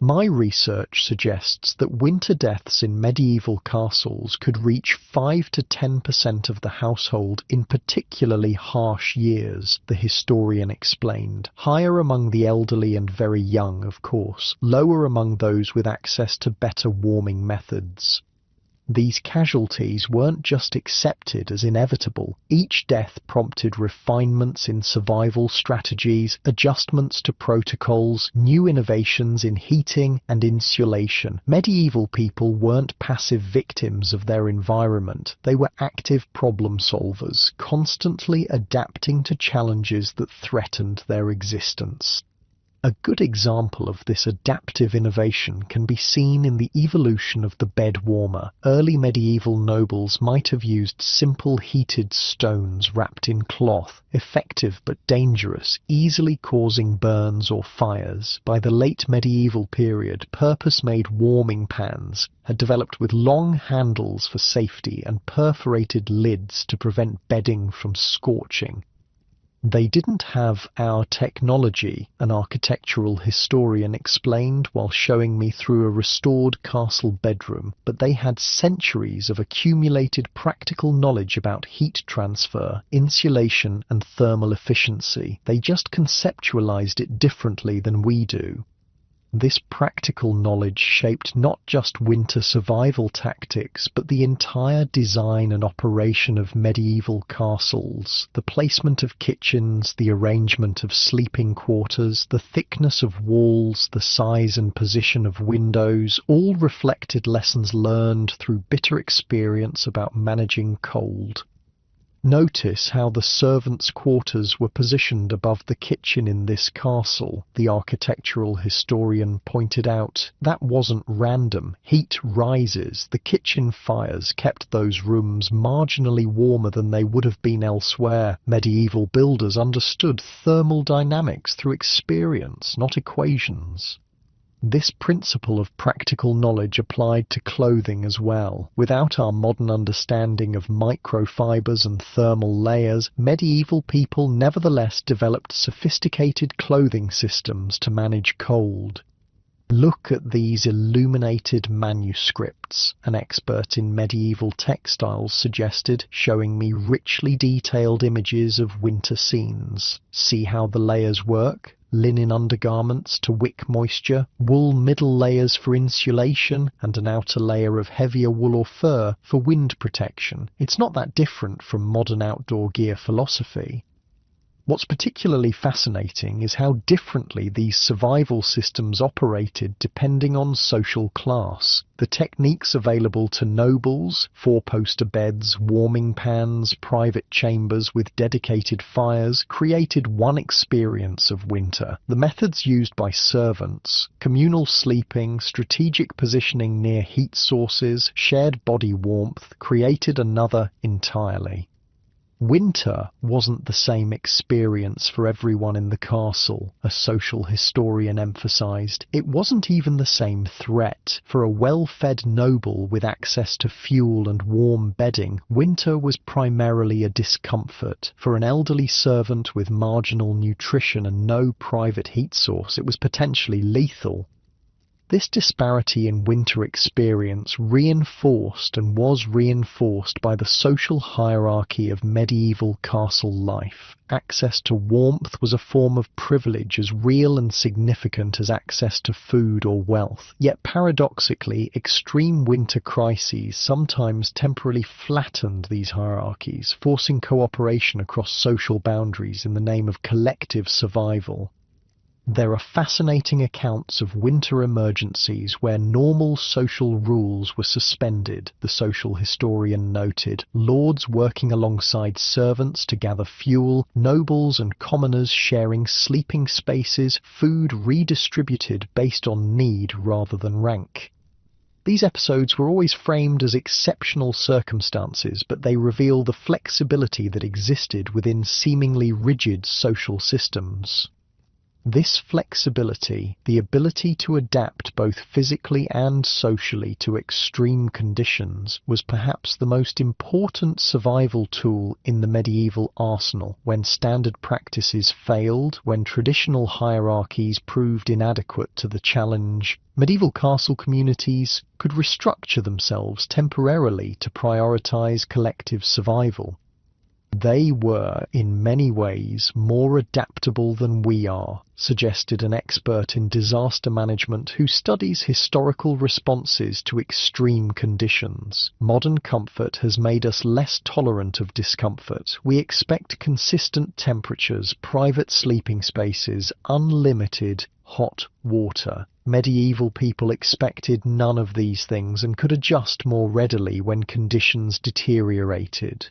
My research suggests that winter deaths in medieval castles could reach 5 to 10% of the household in particularly harsh years, the historian explained. Higher among the elderly and very young, of course, lower among those with access to better warming methods. These casualties weren't just accepted as inevitable. Each death prompted refinements in survival strategies, adjustments to protocols, new innovations in heating and insulation. Medieval people weren't passive victims of their environment. They were active problem solvers, constantly adapting to challenges that threatened their existence. A good example of this adaptive innovation can be seen in the evolution of the bed warmer. Early medieval nobles might have used simple heated stones wrapped in cloth, effective but dangerous, easily causing burns or fires. By the late medieval period, purpose-made warming pans had developed with long handles for safety and perforated lids to prevent bedding from scorching. They didn't have our technology, an architectural historian explained while showing me through a restored castle bedroom, but they had centuries of accumulated practical knowledge about heat transfer, insulation, and thermal efficiency. They just conceptualized it differently than we do. This practical knowledge shaped not just winter survival tactics, but the entire design and operation of medieval castles. The placement of kitchens, the arrangement of sleeping quarters, the thickness of walls, the size and position of windows, all reflected lessons learned through bitter experience about managing cold. Notice how the servants' quarters were positioned above the kitchen in this castle, the architectural historian pointed out. That wasn't random. Heat rises. The kitchen fires kept those rooms marginally warmer than they would have been elsewhere. Medieval builders understood thermal dynamics through experience, not equations. This principle of practical knowledge applied to clothing as well. Without our modern understanding of microfibers and thermal layers, medieval people nevertheless developed sophisticated clothing systems to manage cold. Look at these illuminated manuscripts, an expert in medieval textiles suggested, showing me richly detailed images of winter scenes. See how the layers work? Linen undergarments to wick moisture, wool middle layers for insulation, and an outer layer of heavier wool or fur for wind protection. It's not that different from modern outdoor gear philosophy. What's particularly fascinating is how differently these survival systems operated depending on social class. The techniques available to nobles, four-poster beds, warming pans, private chambers with dedicated fires, created one experience of winter. The methods used by servants, communal sleeping, strategic positioning near heat sources, shared body warmth, created another entirely. Winter wasn't the same experience for everyone in the castle, a social historian emphasized. It wasn't even the same threat. For a well-fed noble with access to fuel and warm bedding, winter was primarily a discomfort. For an elderly servant with marginal nutrition and no private heat source, it was potentially lethal. This disparity in winter experience reinforced and was reinforced by the social hierarchy of medieval castle life. Access to warmth was a form of privilege as real and significant as access to food or wealth. Yet paradoxically, extreme winter crises sometimes temporarily flattened these hierarchies, forcing cooperation across social boundaries in the name of collective survival. There are fascinating accounts of winter emergencies where normal social rules were suspended, the social historian noted. Lords working alongside servants to gather fuel, nobles and commoners sharing sleeping spaces, food redistributed based on need rather than rank. These episodes were always framed as exceptional circumstances, but they reveal the flexibility that existed within seemingly rigid social systems. This flexibility, the ability to adapt both physically and socially to extreme conditions, was perhaps the most important survival tool in the medieval arsenal. When standard practices failed, when traditional hierarchies proved inadequate to the challenge, medieval castle communities could restructure themselves temporarily to prioritize collective survival. They were, in many ways, more adaptable than we are, suggested an expert in disaster management who studies historical responses to extreme conditions. Modern comfort has made us less tolerant of discomfort. We expect consistent temperatures, private sleeping spaces, unlimited hot water. Medieval people expected none of these things and could adjust more readily when conditions deteriorated.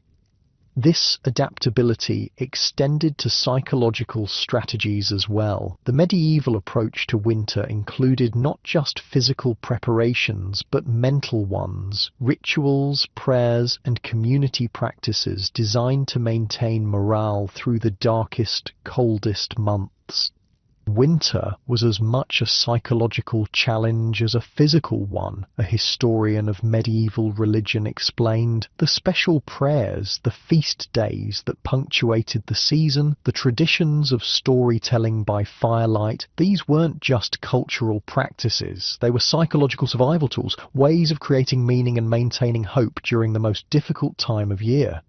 This adaptability extended to psychological strategies as well. The medieval approach to winter included not just physical preparations, but mental ones, rituals, prayers, and community practices designed to maintain morale through the darkest, coldest months. Winter was as much a psychological challenge as a physical one, a historian of medieval religion explained. The special prayers, the feast days that punctuated the season, the traditions of storytelling by firelight, these weren't just cultural practices. They were psychological survival tools, ways of creating meaning and maintaining hope during the most difficult time of year.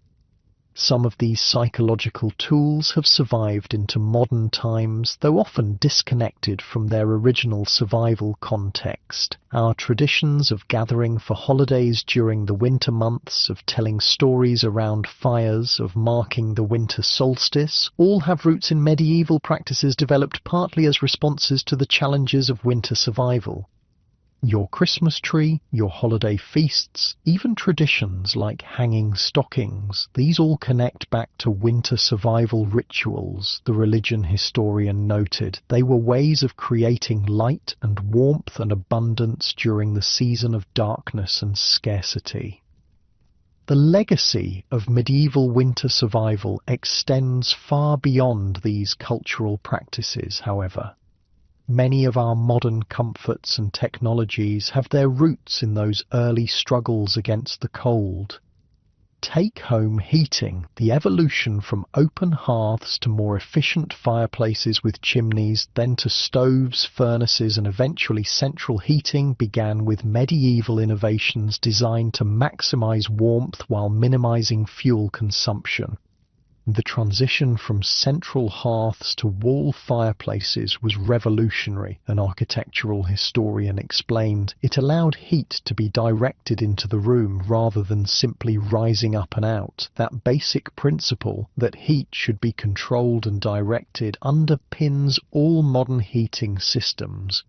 Some of these psychological tools have survived into modern times, though often disconnected from their original survival context. Our traditions of gathering for holidays during the winter months, of telling stories around fires, of marking the winter solstice, all have roots in medieval practices developed partly as responses to the challenges of winter survival. Your Christmas tree, your holiday feasts, even traditions like hanging stockings, these all connect back to winter survival rituals, the religion historian noted. They were ways of creating light and warmth and abundance during the season of darkness and scarcity. The legacy of medieval winter survival extends far beyond these cultural practices, however. Many of our modern comforts and technologies have their roots in those early struggles against the cold. Take home heating. The evolution from open hearths to more efficient fireplaces with chimneys, then to stoves, furnaces, and eventually central heating began with medieval innovations designed to maximize warmth while minimizing fuel consumption. The transition from central hearths to wall fireplaces was revolutionary, an architectural historian explained. It allowed heat to be directed into the room rather than simply rising up and out. That basic principle that heat should be controlled and directed underpins all modern heating systems.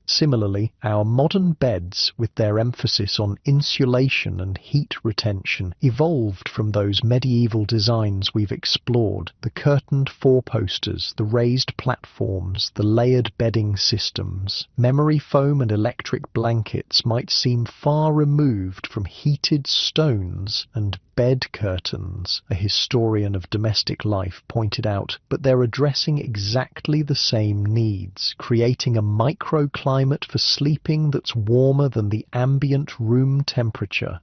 Similarly, our modern beds, with their emphasis on insulation and heat retention, evolved from those medieval designs we've explored: the curtained four-posters, the raised platforms, the layered bedding systems. Memory foam and electric blankets might seem far removed from heated stones and bed curtains, a historian of domestic life pointed out, but they're addressing exactly the same needs, creating a microclimate for sleeping that's warmer than the ambient room temperature.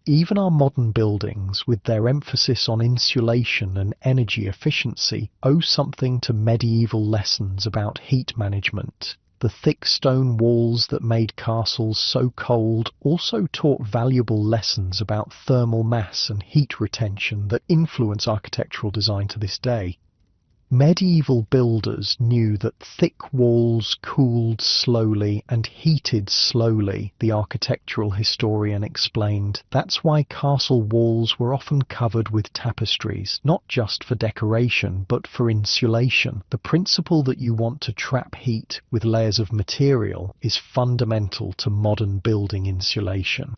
Even our modern buildings, with their emphasis on insulation and energy efficiency, owe something to medieval lessons about heat management. The thick stone walls that made castles so cold also taught valuable lessons about thermal mass and heat retention that influence architectural design to this day. Medieval builders knew that thick walls cooled slowly and heated slowly, the architectural historian explained. That's why castle walls were often covered with tapestries, not just for decoration, but for insulation. The principle that you want to trap heat with layers of material is fundamental to modern building insulation.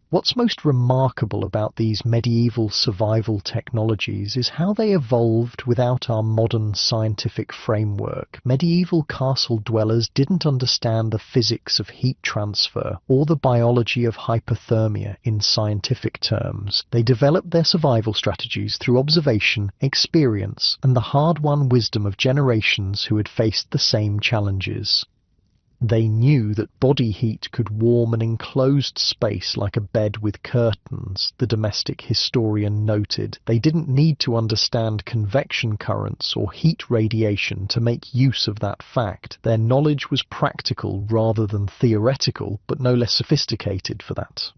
What's most remarkable about these medieval survival technologies is how they evolved without our modern scientific framework. Medieval castle dwellers didn't understand the physics of heat transfer or the biology of hypothermia in scientific terms. They developed their survival strategies through observation, experience, and the hard-won wisdom of generations who had faced the same challenges. They knew that body heat could warm an enclosed space like a bed with curtains, the domestic historian noted. They didn't need to understand convection currents or heat radiation to make use of that fact. Their knowledge was practical rather than theoretical, but no less sophisticated for that.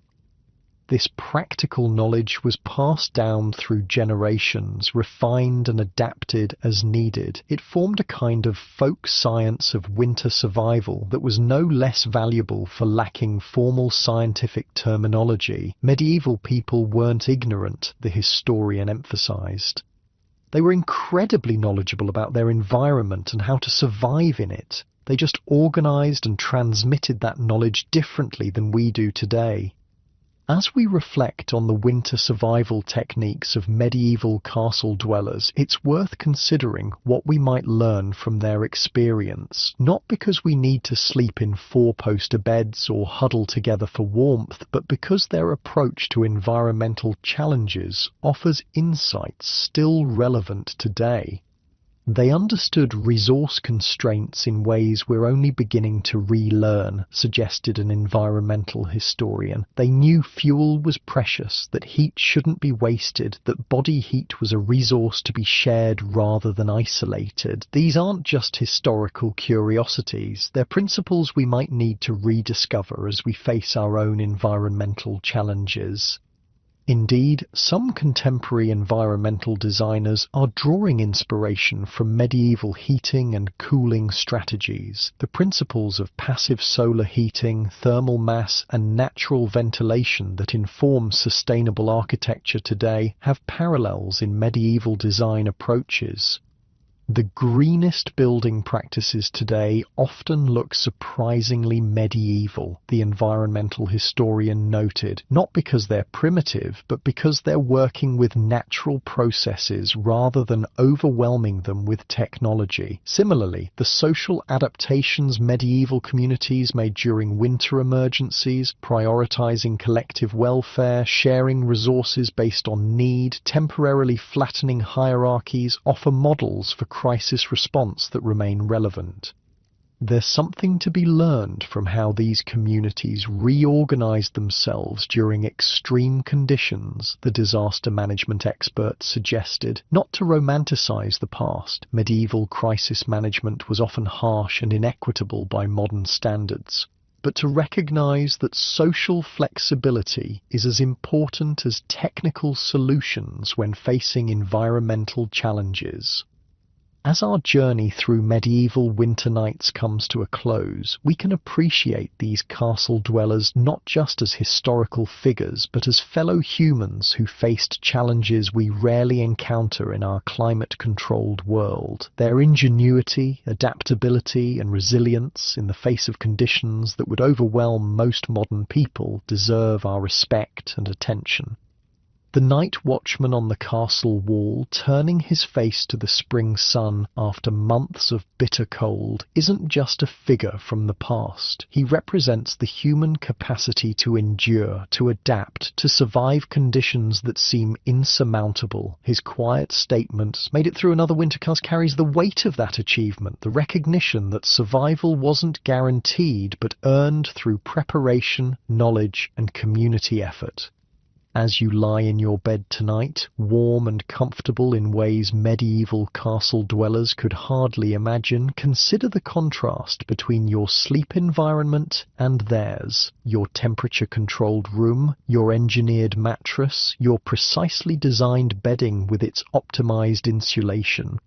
This practical knowledge was passed down through generations, refined and adapted as needed. It formed a kind of folk science of winter survival that was no less valuable for lacking formal scientific terminology. Medieval people weren't ignorant, the historian emphasized. They were incredibly knowledgeable about their environment and how to survive in it. They just organized and transmitted that knowledge differently than we do today. As we reflect on the winter survival techniques of medieval castle dwellers, it's worth considering what we might learn from their experience, not because we need to sleep in four-poster beds or huddle together for warmth, but because their approach to environmental challenges offers insights still relevant today. They understood resource constraints in ways we're only beginning to relearn, suggested an environmental historian. They knew fuel was precious, that heat shouldn't be wasted, that body heat was a resource to be shared rather than isolated. These aren't just historical curiosities, they're principles we might need to rediscover as we face our own environmental challenges. Indeed, some contemporary environmental designers are drawing inspiration from medieval heating and cooling strategies. The principles of passive solar heating, thermal mass, and natural ventilation that inform sustainable architecture today have parallels in medieval design approaches. The greenest building practices today often look surprisingly medieval, the environmental historian noted, not because they're primitive, but because they're working with natural processes rather than overwhelming them with technology. Similarly, the social adaptations medieval communities made during winter emergencies, prioritizing collective welfare, sharing resources based on need, temporarily flattening hierarchies, offer models for crisis response that remain relevant. There's something to be learned from how these communities reorganized themselves during extreme conditions, the disaster management experts suggested. Not to romanticize the past, medieval crisis management was often harsh and inequitable by modern standards, but to recognize that social flexibility is as important as technical solutions when facing environmental challenges. As our journey through medieval winter nights comes to a close, we can appreciate these castle dwellers not just as historical figures, but as fellow humans who faced challenges we rarely encounter in our climate-controlled world. Their ingenuity, adaptability, and resilience in the face of conditions that would overwhelm most modern people deserve our respect and attention. The night watchman on the castle wall, turning his face to the spring sun after months of bitter cold, isn't just a figure from the past. He represents the human capacity to endure, to adapt, to survive conditions that seem insurmountable. His quiet statement, "Made it through another winter," carries the weight of that achievement, the recognition that survival wasn't guaranteed but earned through preparation, knowledge, and community effort. As you lie in your bed tonight, warm and comfortable in ways medieval castle dwellers could hardly imagine, consider the contrast between your sleep environment and theirs. Your temperature-controlled room, your engineered mattress, your precisely designed bedding with its optimized insulation.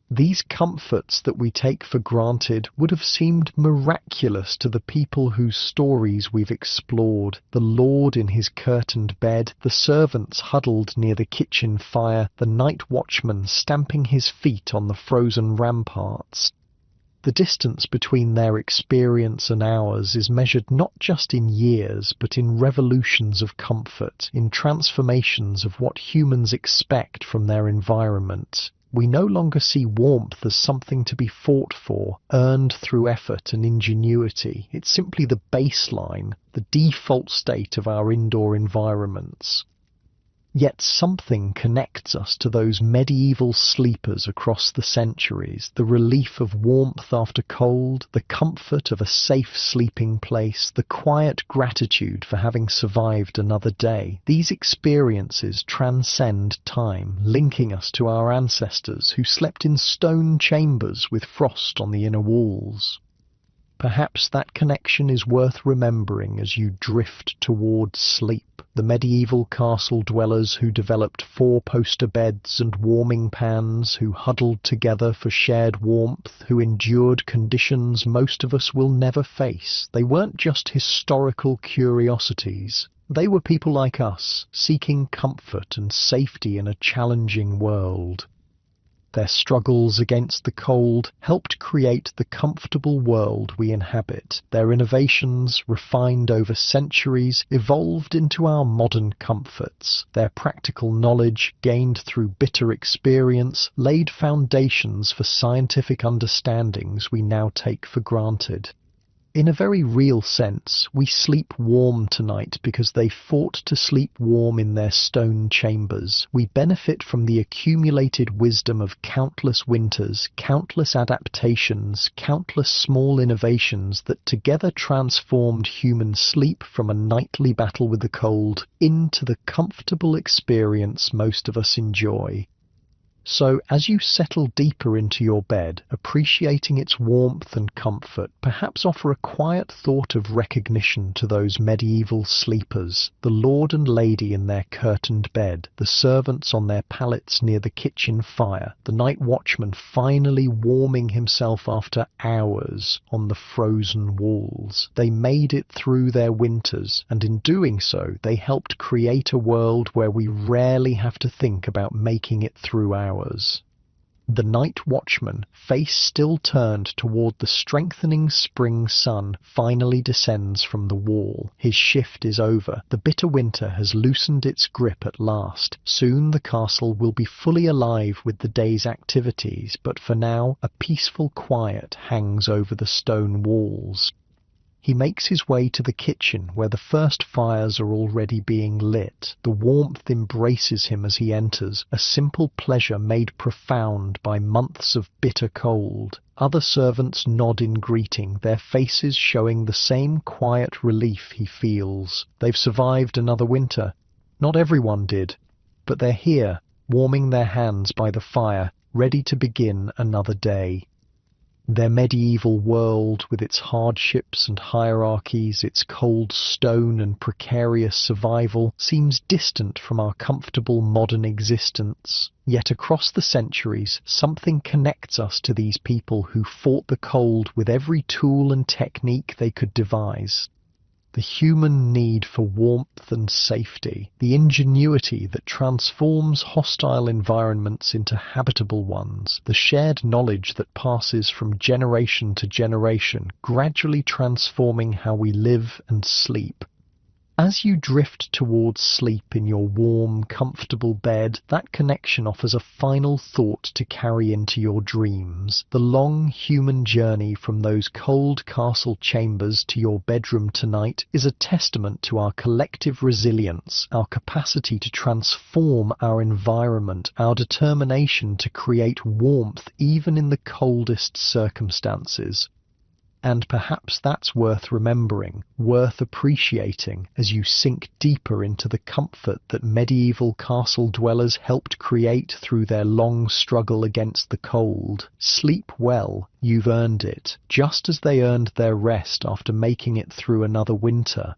These comforts that we take for granted would have seemed miraculous to the people whose stories we've explored. The lord in his curtained bed, the servants huddled near the kitchen fire, the night watchman stamping his feet on the frozen ramparts. The distance between their experience and ours is measured not just in years, but in revolutions of comfort, in transformations of what humans expect from their environment. We no longer see warmth as something to be fought for, earned through effort and ingenuity. It's simply the baseline, the default state of our indoor environments. Yet something connects us to those medieval sleepers across the centuries, the relief of warmth after cold, the comfort of a safe sleeping place, the quiet gratitude for having survived another day. These experiences transcend time, linking us to our ancestors who slept in stone chambers with frost on the inner walls. Perhaps that connection is worth remembering as you drift towards sleep. The medieval castle dwellers who developed four-poster beds and warming pans, who huddled together for shared warmth, who endured conditions most of us will never face. They weren't just historical curiosities. They were people like us, seeking comfort and safety in a challenging world. Their struggles against the cold helped create the comfortable world we inhabit. Their innovations, refined over centuries, evolved into our modern comforts. Their practical knowledge, gained through bitter experience, laid foundations for scientific understandings we now take for granted. In a very real sense, we sleep warm tonight because they fought to sleep warm in their stone chambers. We benefit from the accumulated wisdom of countless winters, countless adaptations, countless small innovations that together transformed human sleep from a nightly battle with the cold into the comfortable experience most of us enjoy. So, as you settle deeper into your bed, appreciating its warmth and comfort, perhaps offer a quiet thought of recognition to those medieval sleepers, the lord and lady in their curtained bed, the servants on their pallets near the kitchen fire, the night watchman finally warming himself after hours on the frozen walls. They made it through their winters, and in doing so, they helped create a world where we rarely have to think about making it through ours. The night watchman, face still turned toward the strengthening spring sun, finally descends from the wall. His shift is over. The bitter winter has loosened its grip at last. Soon the castle will be fully alive with the day's activities, but for now a peaceful quiet hangs over the stone walls. He makes his way to the kitchen, where the first fires are already being lit. The warmth embraces him as he enters, a simple pleasure made profound by months of bitter cold. Other servants nod in greeting, their faces showing the same quiet relief he feels. They've survived another winter. Not everyone did, but they're here, warming their hands by the fire, ready to begin another day. Their medieval world, with its hardships and hierarchies, its cold stone and precarious survival, seems distant from our comfortable modern existence. Yet across the centuries, something connects us to these people who fought the cold with every tool and technique they could devise. The human need for warmth and safety, the ingenuity that transforms hostile environments into habitable ones, the shared knowledge that passes from generation to generation, gradually transforming how we live and sleep. As you drift towards sleep in your warm, comfortable bed, that connection offers a final thought to carry into your dreams. The long human journey from those cold castle chambers to your bedroom tonight is a testament to our collective resilience, our capacity to transform our environment, our determination to create warmth even in the coldest circumstances. And perhaps that's worth remembering, worth appreciating, as you sink deeper into the comfort that medieval castle dwellers helped create through their long struggle against the cold. Sleep well, you've earned it, just as they earned their rest after making it through another winter.